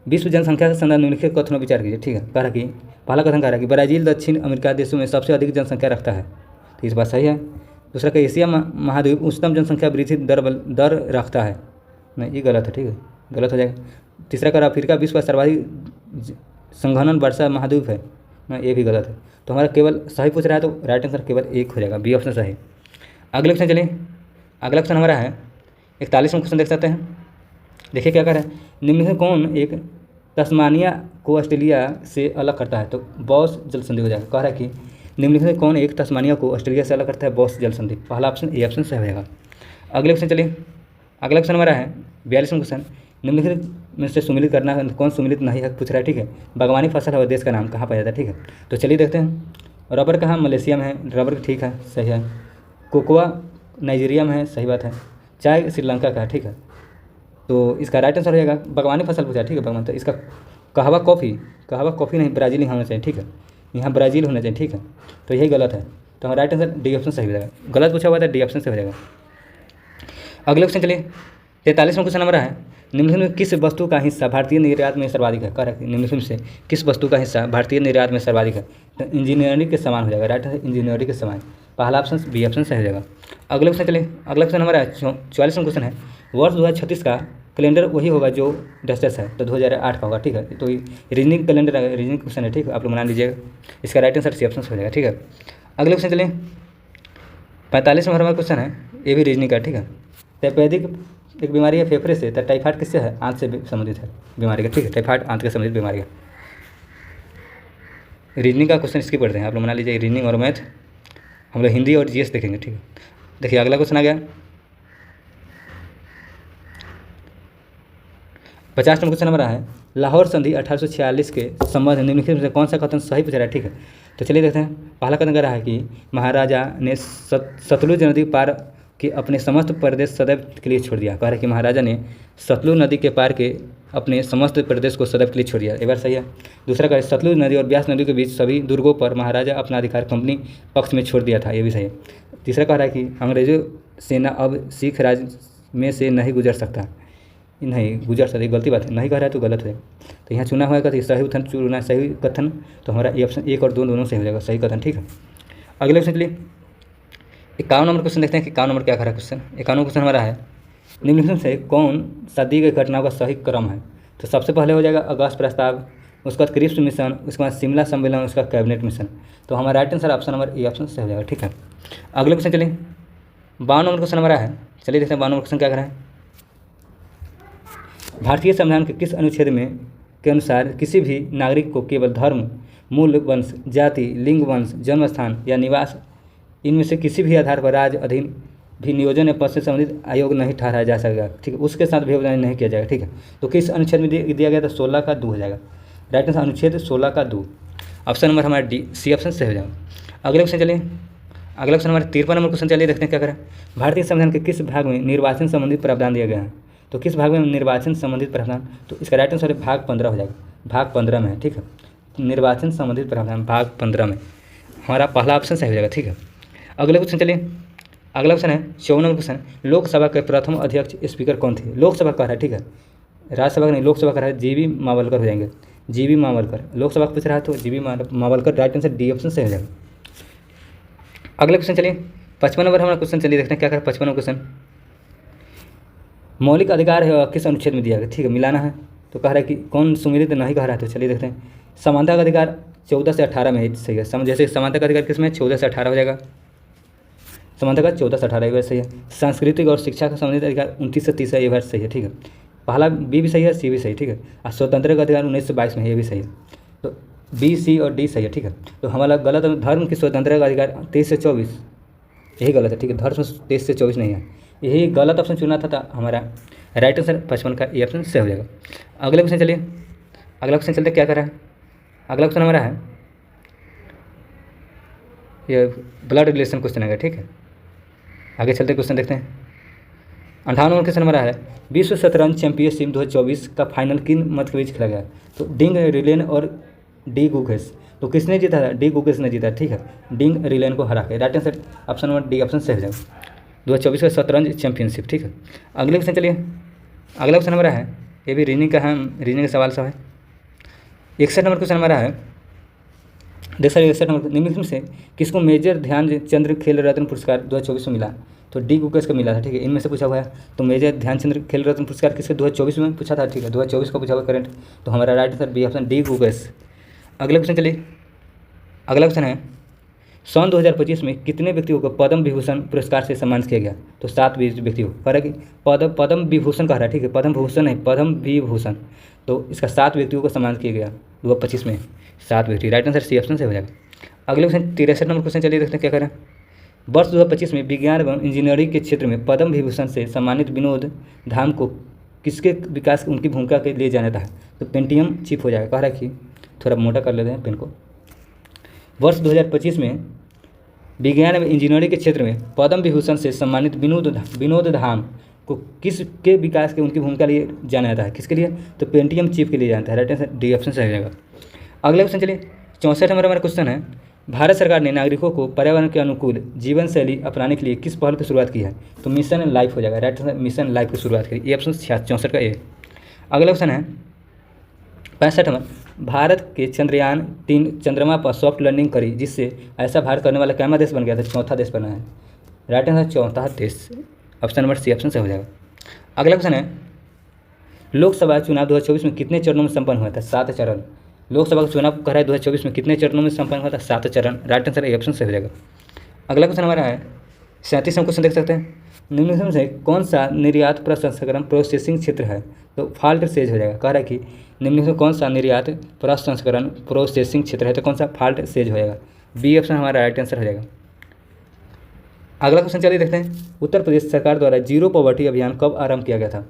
विश्व जनसंख्या के संदर्भ निम्नलिखित कथनों विचार कीजिए, ठीक है। कह रहा कि पहला कथन कह रहा है कि ब्राज़ील दक्षिण अमेरिका देशों में सबसे अधिक जनसंख्या रखता है, तो इस बात सही है। दूसरा का एशिया महाद्वीप उच्चतम जनसंख्या वृद्धि दर रखता है, नहीं ये गलत है, ठीक है, गलत हो जाएगा। तीसरा का अफ्रीका विश्व का सर्वाधिक संघनन वर्षा महाद्वीप है, ना ये भी गलत है। तो हमारा केवल सही पूछ रहा है, तो राइट आंसर केवल एक हो जाएगा, बी ऑप्शन सही। अगले क्वेश्चन चलिए। अगला क्वेश्चन हमारा है 41वां क्वेश्चन देख सकते हैं। देखिए क्या कर रहा है, निम्नलिखित कौन एक तस्मानिया को ऑस्ट्रेलिया से अलग करता है, तो बॉस जल संधि हो जाएगा। कह रहा है कि निम्नलिखित में कौन एक तस्मानिया को ऑस्ट्रेलिया से अलग करता है, बॉस जल संधि। पहला ऑप्शन ए ऑप्शन सही हो जाएगा। अगले क्वेश्चन चलिए। अगला क्वेश्चन हमारा है 42वां क्वेश्चन, निम्नलिखित में से सुमिलित करना कौन सुमिलित नहीं है पूछ रहा है, ठीक है। बागवानी फसल है और देश का नाम कहाँ पाया जाता है, ठीक है। तो चलिए देखते हैं। रबर कहाँ? मलेशिया में है, रबर ठीक है, सही है। कोकोआ नाइजीरिया में है, सही बात है। चाय श्रीलंका का है, ठीक है। तो इसका राइट आंसर हो जाएगा बागवानी फसल पूछा, ठीक है, बागवानी। तो इसका कहवा कॉफ़ी नहीं, ब्राज़ील ही होना चाहिए, ठीक है, यहाँ ब्राज़ील होना चाहिए, ठीक है। तो यही गलत है, तो हमारा राइट आंसर डी ऑप्शन सही हो जाएगा। गलत पूछा हुआ था, डी ऑप्शन से हो जाएगा। अगले क्वेश्चन चलिए। 43वां क्वेश्चन हमारा है, निम्नलिखित में किस वस्तु का हिस्सा भारतीय निर्यात में सर्वाधिक है। कह निम्नलिखित में से किस वस्तु का हिस्सा भारतीय निर्यात में सर्वाधिक है, तो इंजीनियरिंग के समान हो जाएगा, राइट आंसर इंजीनियरिंग के समान। पहला ऑप्शन बी ऑप्शन सही हो जाएगा। अगले क्वेश्चन चलिए। अगला क्वेश्चन हमारा 44वां क्वेश्चन है, वर्ष 2036 का कैलेंडर वही होगा जो डस्टस है, तो 2008 का होगा, ठीक है। तो रीजनिंग कैलेंडर रीजनिंग क्वेश्चन है, ठीक है, आप लोग बना लीजिएगा। इसका राइट आंसर सी ऑप्शन हो जाएगा, ठीक है। अगले क्वेश्चन चलिए, 45 नंबर हमारा क्वेश्चन है, ये भी रीजनिंग का, ठीक है। टाइफाइडिक एक बीमारी है फेफड़े से, तो टाइफाइड किससे है? आंत से संबंधित है बीमारी का, ठीक है। टाइफाइड आंत के संबंधित बीमारी है। रीजनिंग का क्वेश्चन इसकी पढ़ते हैं, आप लोग बना लीजिए। रीजनिंग और मैथ हम लोग हिंदी और जीएस देखेंगे, ठीक है। देखिए अगला क्वेश्चन आ गया 50 नंबर क्वेश्चन हमारा है, लाहौर संधि 1846 के संबंध निम्नलिखित में कौन सा कथन सही पूछा है, ठीक है। तो चलिए देखते हैं। पहला कथन कह रहा है कि महाराजा ने सतलुज नदी पार के अपने समस्त प्रदेश सदैव के लिए छोड़ दिया। कह रहा है कि महाराजा ने सतलुज नदी के पार के अपने समस्त प्रदेश को सदैव के लिए छोड़ दिया, एक बार सही है। दूसरा कह रहा है सतलुज नदी और ब्यास नदी के बीच सभी दुर्गों पर महाराजा अपना अधिकार कंपनी पक्ष में छोड़ दिया था, ये भी सही है। तीसरा कह रहा है कि अंग्रेजों सेना अब सिख राज में से नहीं गुजर सकता, नहीं गुजर सकती, गलती बात है, नहीं कह रहा है तो गलत है। तो यहाँ चुना हुआ है कथन, सही कथन चुना, सही कथन, तो हमारा ये ऑप्शन 1 और 2 दोनों सही हो जाएगा, सही कथन, ठीक है। अगले क्वेश्चन के लिए 51 नंबर क्वेश्चन देखते हैं कि 51 नंबर क्या कह रहा है क्वेश्चन। 51 क्वेश्चन हमारा है, निम्नलिखित से कौन सा दी गई घटनाओं का सही क्रम है। तो सबसे पहले हो जाएगा अगस्त प्रस्ताव, उसके बाद क्रिप्स मिशन, उसके बाद शिमला सम्मेलन, उसका कैबिनेट मिशन। तो हमारा right answer option number A option सही हो जाएगा, ठीक है। अगले क्वेश्चन चलिए 52 नंबर क्वेश्चन हमारा है, चलिए देखते हैं 52 नंबर क्वेश्चन क्या कह रहा है। भारतीय संविधान के किस अनुच्छेद में के अनुसार किसी भी नागरिक को केवल धर्म, मूल, वंश, जाति, लिंग, वंश, जन्म स्थान या निवास इनमें से किसी भी आधार पर राज्य अधीन भी नियोजन या पद से संबंधित आयोग नहीं ठहराया जा सकेगा, ठीक है, उसके साथ व्यवधान नहीं किया जाएगा, ठीक है। तो किस अनुच्छेद में दिया गया था? 16 का 2 हो जाएगा, राइट आंसर अनुच्छेद 16 का 2, ऑप्शन नंबर हमारा डी सी ऑप्शन सही हो जाएगा। अगले क्वेश्चन चलिए, अगला क्वेश्चन हमारे 53 नंबर क्वेश्चन चलिए देखते हैं क्या करें। भारतीय संविधान के किस भाग में निर्वाचन संबंधित प्रावधान दिया गया है? तो किस भाग में निर्वाचन संबंधित प्रावधान, तो इसका राइट आंसर भाग 15 हो जाएगा, भाग 15 में है, ठीक है। निर्वाचन संबंधित प्रावधान भाग 15 में हमारा पहला ऑप्शन सही हो जाएगा, ठीक है। अगले क्वेश्चन चलिए, अगला क्वेश्चन है 54 नंबर क्वेश्चन, लोकसभा के प्रथम अध्यक्ष स्पीकर कौन थे? लोकसभा का है, ठीक है, राज्यसभा का नहीं, लोकसभा का है जीवी मावलकर हो जाएंगे, जीवी मावलकर। लोकसभा का पूछ रहा है तो जीवी Mavalkar, right answer D option सही हो जाएगा। अगले क्वेश्चन चलिए 55 नंबर हमारा क्वेश्चन, चलिए देखते हैं क्या करें। 55 नंबर क्वेश्चन, मौलिक अधिकार है किस अनुच्छेद में दिया गया, ठीक है, मिलाना है। तो कह रहा है कि कौन सुमिलित नहीं कह रहा है, तो चलिए देखते हैं। समानता का अधिकार 14 से 18 में सही है, जैसे समानता का अधिकार किस में 14 से 18 हो जाएगा, समानता का 14 से 18 ये बार सही है। सांस्कृतिक और शिक्षा का संबंधित अधिकार 29 से 30 है, ये बार सही है, ठीक है। पहला बी भी सही है, सी भी सही, ठीक है। और स्वतंत्र का अधिकार 19 से 22 में है, ये भी सही है। तो बी, सी और डी सही है, ठीक है। तो हमारा गलत है, धर्म की स्वतंत्रता का अधिकार 23 से 24, यही गलत है, ठीक है। धर्म 23 से 24 नहीं है, यही गलत ऑप्शन चुना था हमारा राइट आंसर 55 का ये ऑप्शन सही हो जाएगा। अगले क्वेश्चन चलिए, अगला क्वेश्चन चलते क्या कर रहा है। अगला क्वेश्चन हमारा है ये ब्लड रिलेशन क्वेश्चन है, ठीक है। आगे चलते क्वेश्चन देखते हैं। 58 नंबर क्वेश्चन हमारा है, विश्व शतरंज चैंपियनशिप 2024 का फाइनल किन मत के बीच खेला गया? तो डिंग रिलेन और डी गुकेश। तो किसने जीता था? डी गुकेश ने जीता, ठीक है, डिंग रिलेन को हरा के। Right answer option number D option सही हो जाएगा, 2024 का शतरंज चैंपियनशिप, ठीक है। अगले क्वेश्चन चलिए, अगला क्वेश्चन हमारा है, ये भी रीजनिंग का है, रीजनिंग का सवाल सब है। 61 नंबर क्वेश्चन हमारा है, देख सकते 61 नंबर, निम्नलिखित में से किसको मेजर ध्यानचंद्र खेल रत्न पुरस्कार 2024 में मिला? तो डी गुकेश को मिला था, ठीक है, इनमें से पूछा हुआ है। तो मेजर ध्यानचंद्र खेल रत्न पुरस्कार किसके 2024 में पूछा था, ठीक है, 2024 को पूछा हुआ करंट। तो हमारा right answer B option D Gukesh. अगले क्वेश्चन चलिए, अगला क्वेश्चन है, सन 2025 में कितने व्यक्तियों को पद्म विभूषण पुरस्कार से सम्मानित किया गया? तो 7 व्यक्तियों को, पर पद्म विभूषण कह रहा है, ठीक है, पद्म भूषण नहीं, पद्म विभूषण। तो इसका 7 व्यक्तियों को सम्मानित किया गया 2025 में, 7 व्यक्ति, राइट आंसर सी ऑप्शन से हो जाएगा। अगले क्वेश्चन 63 नंबर क्वेश्चन चलिए देखते हैं क्या करें। वर्ष 2025 में विज्ञान एवं इंजीनियरिंग के क्षेत्र में पद्म विभूषण से सम्मानित विनोद धाम को किसके विकास उनकी भूमिका के लिए जाना था? तो पेंटियम चिप हो जाएगा। कह रहा है कि थोड़ा मोटा कर लेते हैं पेन को। वर्ष 2025 में विज्ञान एवं इंजीनियरिंग के क्षेत्र में पद्म विभूषण से सम्मानित विनोद धाम को किसके विकास के उनकी भूमिका लिए जाना जाता है? किसके लिए? तो पेंटियम चिप के लिए जानता है, राइट आंसर डी ऑप्शन सही हो जाएगा। अगला क्वेश्चन चलिए, 64 नंबर हमारा क्वेश्चन है, भारत सरकार ने नागरिकों को पर्यावरण के अनुकूल जीवन शैली अपनाने के लिए किस पहल की शुरुआत की है? तो मिशन लाइफ हो जाएगा, राइट आंसर मिशन लाइफ की शुरुआत करी, ये ऑप्शन 64 का ए। अगला क्वेश्चन है 65 नंबर, भारत के चंद्रयान 3 चंद्रमा पर सॉफ्ट लैंडिंग करी, जिससे ऐसा भारत करने वाला कैमा देश बन गया था? चौथा देश बना है, राइट आंसर चौथा देश, ऑप्शन नंबर सी ऑप्शन से हो जाएगा। अगला क्वेश्चन है लोकसभा चुनाव 2024 में कितने चरणों में संपन्न हुआ था? 7 चरण। लोकसभा का चुनाव कह रहा है 2024 में कितने चरणों में संपन्न हुआ था? 7 चरण। राइट आंसर ए ऑप्शन से हो जाएगा। अगला क्वेश्चन हमारा है 37वां क्वेश्चन देख सकते हैं, निम्नलिखित से कौन सा निर्यात प्रसंस्करण प्रोसेसिंग क्षेत्र है? तो फाल्ट स्टेज हो जाएगा। कह रहा है कि निम्नलिखित में कौन सा निर्यात प्रसंस्करण प्रोसेसिंग क्षेत्र है? तो कौन सा? फाल्ट स्टेज हो जाएगा। बी ऑप्शन हमारा राइट आंसर हो जाएगा। अगला क्वेश्चन चलिए देखते हैं, उत्तर प्रदेश सरकार द्वारा जीरो पॉवर्टी अभियान कब आरंभ किया गया था?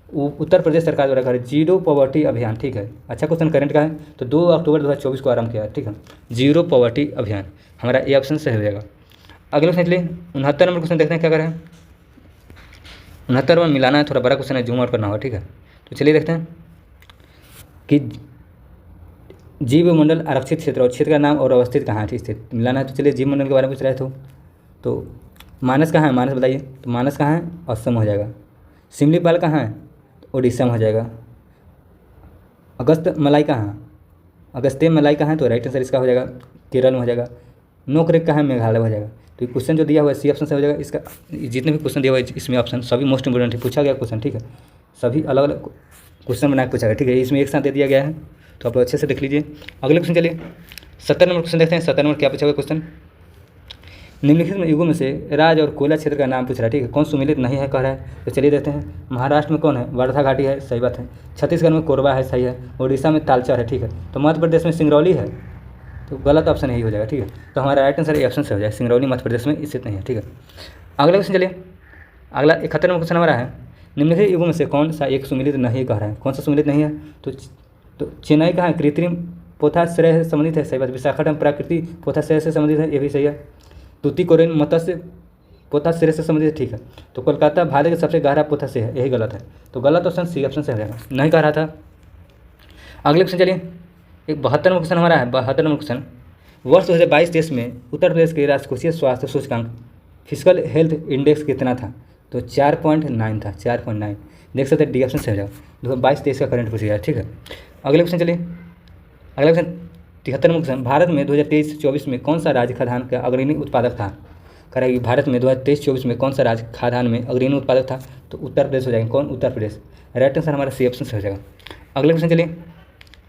उत्तर प्रदेश सरकार द्वारा कर जीरो पॉवर्टी अभियान, ठीक है, अच्छा क्वेश्चन करंट का है, तो 2 अक्टूबर 2024 को आरंभ किया है, ठीक है, जीरो पॉवर्टी अभियान हमारा ए ऑप्शन सही हो जाएगा। अगले क्वेश्चन चलिए 69 नंबर क्वेश्चन देखते हैं क्या करें। 69 में मिलाना है, थोड़ा बड़ा क्वेश्चन है, जूम आउट करना होगा, ठीक है। तो चलिए देखते हैं कि जीव मंडल आरक्षित क्षेत्र और क्षेत्र का नाम और अवस्थित कहाँ है स्थित, मिलाना है। तो चलिए जीव मंडल के बारे में पूछ रहे तो मानस कहाँ है? मानस बताइए। तो मानस कहाँ है? असम हो जाएगा। सिमलीपाल कहाँ है? तो उड़ीसा में हो जाएगा। अगस्त मलाई कहाँ है? अगस्त्य मलाई कहाँ है? तो राइट आंसर इसका हो जाएगा केरल में हो जाएगा। नोकरेक कहाँ है? मेघालय में हो जाएगा। तो ये क्वेश्चन जो दिया हुआ है सी ऑप्शन से हो जाएगा। इसका जितने भी क्वेश्चन दिया हुआ है इसमें ऑप्शन सभी मोस्ट इंपोर्टेंट है, पूछा गया क्वेश्चन, ठीक है, सभी अलग अलग क्वेश्चन बना के पूछा गया, ठीक है, इसमें एक साथ दे दिया गया है, तो आप लोग अच्छे से देख लीजिए। अगले क्वेश्चन चलिए 70 नंबर क्वेश्चन देखते हैं। 70 नंबर क्या पूछा हुआ क्वेश्चन, निम्नलिखित युगों में से राज और कोयला क्षेत्र का नाम पूछ रहा है, ठीक है, कौन सुमेलित नहीं है कह रहा है। तो चलिए देखते हैं, महाराष्ट्र में कौन है? वर्धा घाटी है, सही बात है। छत्तीसगढ़ में कोरबा है, सही है। उड़ीसा में तालचर है, ठीक है। तो मध्य प्रदेश में सिंगरौली है, तो गलत ऑप्शन यही हो जाएगा, ठीक है। तो हमारा राइट आंसर ऑप्शन से हो जाएगा, सिंगरौली मध्य प्रदेश में स्थित नहीं है, ठीक है। अगला क्वेश्चन चलिए, अगला 71 नंबर क्वेश्चन हमारा है, निम्नलिखित युगों में से कौन सा एक सुमेलित नहीं कह रहा है? कौन सा सुमेलित नहीं है? तो चेन्नई का है कृत्रिम पोथाश्रय से संबंधित है, सही बात। विशाखापट्टनम प्राकृतिक पोथाश्रय से संबंधित है, ये भी सही है। तूतीकोरिन मत्स्य पोथाश्रय से संबंधित है, ठीक है। तो कोलकाता भारत के सबसे गहरा पोथाश्रय है, यही गलत है। तो गलत ऑप्शन सी ऑप्शन से हो जाएगा, नहीं कह रहा था। अगले क्वेश्चन चलिए, एक 72 नंबर क्वेश्चन हमारा है। 72 नंबर क्वेश्चन, वर्ष 2022-23 में उत्तर प्रदेश के राजकोषीय स्वास्थ्य सूचकांक फिजिकल हेल्थ इंडेक्स कितना था? तो 4.9 था, 4.9 देख सकते हैं, डी ऑप्शन से हो जाएगा। 2022-23 का करंट पूछ गया, ठीक है। अगले क्वेश्चन चलिए, अगला क्वेश्चन 73 नंबर क्वेश्चन, भारत में 2023-24 में कौन सा राज्य खाद्यान्न का अग्रणी उत्पादक था? कह रहा है कि भारत में 2023-24 में कौन सा राज्य खाद्यान्न में अग्रणी उत्पादक था? तो उत्तर प्रदेश हो जाएगा। कौन? उत्तर प्रदेश। राइट आंसर हमारा सी ऑप्शन से हो जाएगा। अगले क्वेश्चन चलिए,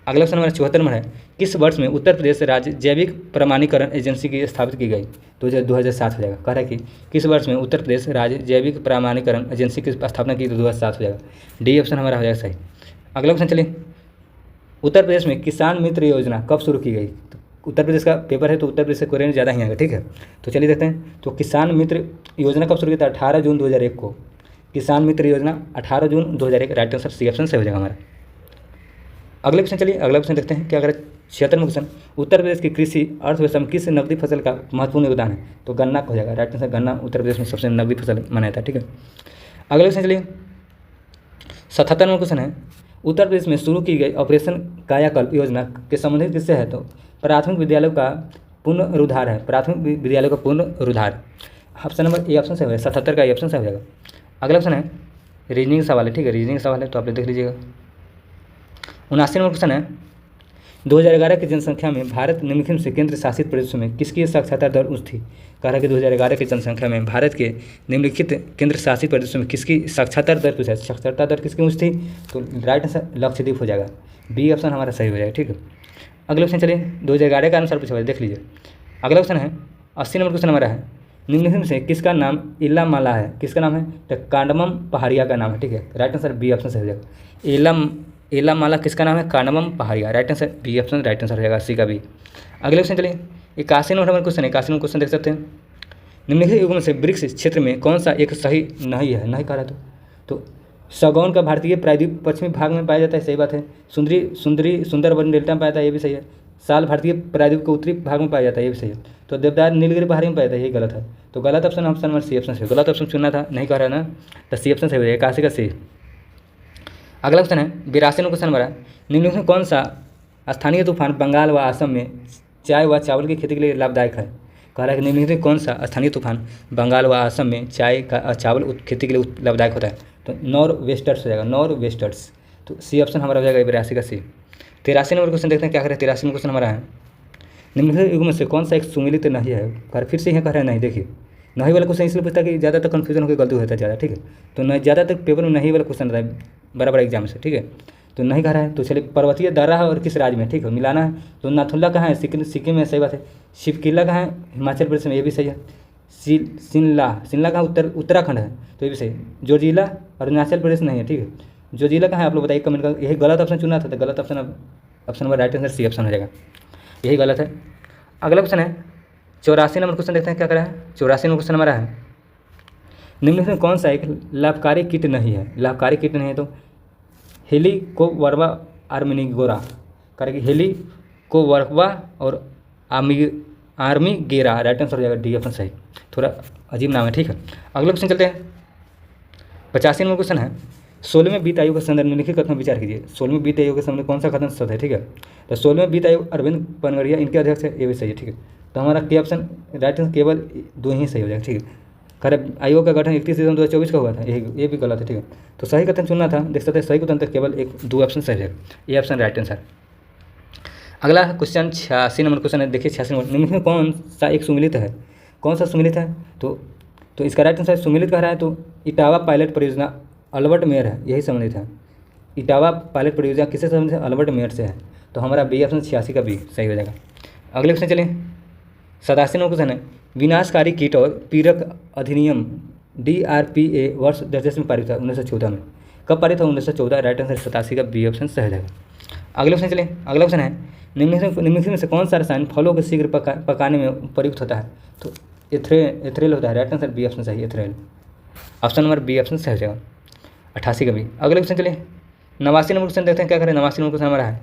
अगला क्वेश्चन हमारा 74 नंबर है, किस वर्ष में उत्तर प्रदेश राज्य जैविक प्रमाणीकरण एजेंसी की स्थापित की गई? तो 2007 हो जाएगा। कह रहा है कि किस वर्ष में उत्तर प्रदेश राज्य जैविक प्रमाणीकरण एजेंसी की स्थापना की? तो 2007 हो जाएगा, डी ऑप्शन हमारा हो जाएगा सही। अगला क्वेश्चन चलिए, उत्तर प्रदेश में किसान मित्र योजना कब शुरू की गई? तो उत्तर प्रदेश का पेपर है, तो उत्तर प्रदेश से क्वेश्चन ज़्यादा ही आएगा, ठीक है। तो चलिए देखते हैं, तो किसान मित्र योजना कब शुरू किया था? 18 जून 2001 को। किसान मित्र योजना 18 जून 2001, राइट आंसर सी ऑप्शन से हो जाएगा हमारा। अगले क्वेश्चन चलिए, अगला क्वेश्चन देखते हैं क्या करें। 76 क्वेश्चन, उत्तर प्रदेश की कृषि अर्थव्यवस्था में किस नकदी फसल का महत्वपूर्ण योगदान है? तो गन्ना हो जाएगा, राइट आंसर गन्ना उत्तर प्रदेश में सबसे नकदी फसल माना जाता है, ठीक है। अगले क्वेश्चन चलिए, 77 नंबर क्वेश्चन है, उत्तर प्रदेश में शुरू की गई ऑपरेशन कायाकल्प योजना के संबंधित किससे है? तो प्राथमिक विद्यालयों का पुनरुद्धार है, प्राथमिक विद्यालयों का पुनरुद्धार। ऑप्शन नंबर ए ऑप्शन से हो 77 का ऑप्शन से हो जाएगा। अगला ऑप्शन है रीजनिंग सवाल है, ठीक है, रीजनिंग सवाल है, तो आप देख लीजिएगा। 79 नंबर क्वेश्चन है, 2011 की जनसंख्या में भारत निम्नलिखित से केंद्र शासित प्रदेशों में किसकी साक्षरता दर उच्च थी? कह रहा है कि 2011 की जनसंख्या में भारत के निम्नलिखित केंद्र शासित प्रदेशों में किसकी साक्षरता दर पूछा है? साक्षरता दर किसकी उच्च थी? तो राइट आंसर लक्षद्वीप हो जाएगा, बी ऑप्शन हमारा सही हो जाएगा, ठीक है। अगले क्वेश्चन चलिए, 2011 का अनुसार पूछा हुआ है, देख लीजिए। अगला क्वेश्चन है 80 नंबर क्वेश्चन हमारा है, निम्नलिखित से किसका नाम इलामाला है? किसका नाम है? तो कांडमम पहाड़िया का नाम है, ठीक है, राइट आंसर बी ऑप्शन से हो जाएगा। इलामाला किसका नाम है? कांडमम पहाड़िया, right answer B option right answer हो जाएगा, सी का बी। अगले क्वेश्चन चलिए, 81 नंबर क्वेश्चन है, 81 नंबर क्वेश्चन देख सकते हैं, निम्नलिखित युगों में से ब्रिक्स क्षेत्र में कौन सा एक सही नहीं है? नहीं कह रहा तो सगौन का भारतीय प्रायद्वीप पश्चिमी भाग में पाया जाता है, सही बात है। सुंदरबन डेल्टा में पाया जाता है, ये भी सही है। साल भारतीय प्रायद्वीप के उत्तरी भाग में पाया जाता है, ये भी सही है। तो देवदार नीलगिरी पहाड़ी में पाया जाता है, ये गलत है। तो गलत ऑप्शन नंबर सी ऑप्शन से, गलत ऑप्शन चुनना था, नहीं कह रहा ना, तो सी ऑप्शन से हो जाएगा, 81 का सी। अगला क्वेश्चन है 82 क्वेश्चन हमारा, निम्नलिखित में कौन सा स्थानीय तूफान बंगाल व असम में चाय व चावल की खेती के लिए लाभदायक है? कह रहा है कि निम्नलिखित में कौन सा स्थानीय तूफान बंगाल व असम में चाय का चावल खेती के लिए लाभदायक होता है? तो नॉर वेस्टर्स हो जाएगा, नॉर वेस्टर्स। तो सी ऑप्शन हमारा हो जाएगा 82 का सी। 83 नंबर क्वेश्चन देखते हैं क्या करें। 83 क्वेश्चन हमारा है, निम्नलिखित युग में से कौन सा एक सुमिलित नहीं है? फिर से यहाँ कह रहे हैं नहीं, देखिए नहीं वाला क्वेश्चन इसलिए पूछता है कि ज़्यादातर कन्फ्यूजन होकर गलती होता है ज़्यादा, ठीक है। तो नहीं, ज़्यादातर पेपर में नहीं वाला क्वेश्चन रहता है, बड़ा बड़ा एग्जाम से, ठीक है। तो नहीं कह रहा है, तो चलिए पर्वतीय दर्रा है और किस राज्य में, ठीक है, मिलाना है। तो नाथुला कहाँ है, सिक्किम में, सही बात है। शिवकिला कहाँ है, हिमाचल प्रदेश में, ये भी सही है। शिमला कहाँ, उत्तराखंड है, तो ये भी सही है। जोजिला अरुणाचल प्रदेश नहीं है, ठीक है। जोजिला कहाँ है, आप लोग बताइए कमेंट कर। यही गलत ऑप्शन चुना था, तो गलत ऑप्शन, अब option number right answer C option हो जाएगा, यही गलत है। अगला क्वेश्चन है 84 नंबर क्वेश्चन, देखते हैं क्या करा है। 84 नंबर क्वेश्चन हमारा है, निम्नलिखित में कौन सा एक लाभकारी कीट नहीं है। लाभकारी कीट नहीं है तो हेलिकोवर्बा आर्मिनिगोरा, करेगी हेलिकोवर्बा और आर्मीगेरा, राइट आंसर हो जाएगा डी ऑप्शन सही। थोड़ा अजीब नाम है, ठीक है। अगला क्वेश्चन चलते हैं। 85 नंबर क्वेश्चन है, 16वें वित्त आयोग के संदर्भ में निम्नलिखित कथन में विचार कीजिए। 16वें वित्त आयोग के संबंध में कौन सा कथन सत्य है, ठीक है। तो 16वें वित्त आयोग अरविंद पनगड़िया इनके अध्यक्ष है, ये भी सही है, ठीक है। तो हमारा के ऑप्शन राइट आंसर केवल 2 ही सही हो जाएगा, ठीक है। खैर आयोग का गठन 31 दिसंबर 2024 का हुआ था, ये भी गलत है, ठीक है। तो सही कथन चुनना था, देख सकते हैं सही कथन तक केवल 2 ऑप्शन सही है, ये ऑप्शन राइट आंसर। अगला क्वेश्चन 86 नंबर क्वेश्चन है, देखिए 86 नंबर, निम्नलिखित में कौन सा एक सुमिलित है। कौन सा सुमिलित है, तो इसका राइट आंसर सुमिलित कह रहा है तो इटावा पायलट परियोजना अल्बर्ट मेयर है, यही सम्मिलित है। इटावा पायलट परियोजना किससे संबंधित है, अल्बर्ट मेयर से है। तो हमारा बी ऑप्शन 86 का भी सही हो जाएगा। अगले क्वेश्चन चलिए 87 नंबर क्वेश्चन है, विनाशकारी कीट और पीड़क अधिनियम DRPA वर्ष 10 में पारित हुआ 1914 में। कब पारित हुआ, 1914, राइट आंसर 87 का बी ऑप्शन सही हो जाएगा। अगले क्वेश्चन चलिए, अगला क्वेश्चन है, निम्नलिखित में से कौन सा रसायन फलों को शीघ्र पकाने में प्रयुक्त होता है। तो एथ्रेल होता है, राइट आंसर बी ऑप्शन सही, एथ्रेल, ऑप्शन नंबर बी ऑप्शन सही हो जाएगा 88 का भी। अगले क्वेश्चन चलिए 89 नंबर क्वेश्चन देखते हैं क्या करें। 89 नंबर क्वेश्चन हमारा है,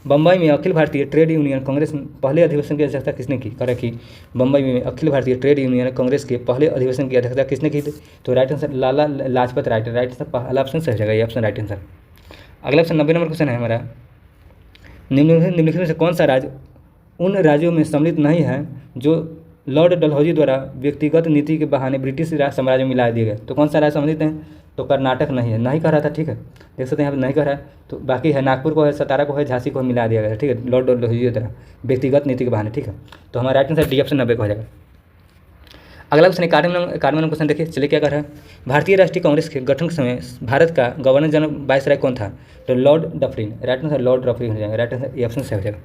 बम्बई में अखिल भारतीय ट्रेड यूनियन कांग्रेस में पहले अधिवेशन की अध्यक्षता किसने की। करें कि बम्बई में अखिल भारतीय ट्रेड यूनियन कांग्रेस के पहले अधिवेशन की अध्यक्षता किसने की थी। तो right answer Lala Lajpat Rai, right answer पहला ऑप्शन सही हो जाएगा, ये ऑप्शन राइट आंसर। अगला ऑप्शन 90 नंबर क्वेश्चन है हमारा, निम्नलिखित में से कौन सा राज्य उन राज्यों में सम्मिलित नहीं है जो लॉर्ड डलहौजी द्वारा व्यक्तिगत नीति के बहाने ब्रिटिश राज साम्राज्य में मिला दिए गए। तो कौन सा राज्य सम्मिलित है, तो कर्नाटक नहीं है, नहीं कह रहा था, ठीक है, देख सकते हैं यहाँ पे नहीं कह रहा है। तो बाकी है नागपुर को है, सतारा को है, झांसी को है, मिला दिया गया, ठीक है, लॉर्ड डलहौजी की तरह व्यक्तिगत नीति के बहाने, ठीक है। तो हमारा राइट आंसर डी ऑप्शन 90 का हो जाएगा। अगला क्वेश्चन 91 नंबर क्वेश्चन देखिए, चलिए क्या कर रहा है, भारतीय राष्ट्रीय कांग्रेस के गठन के समय भारत का गवर्नर जनरल वायसराय कौन था। तो Lord Dufferin, right answer Lord Dufferin हो जाएगा, राइट आंसर ये ऑप्शन सही हो जाएगा।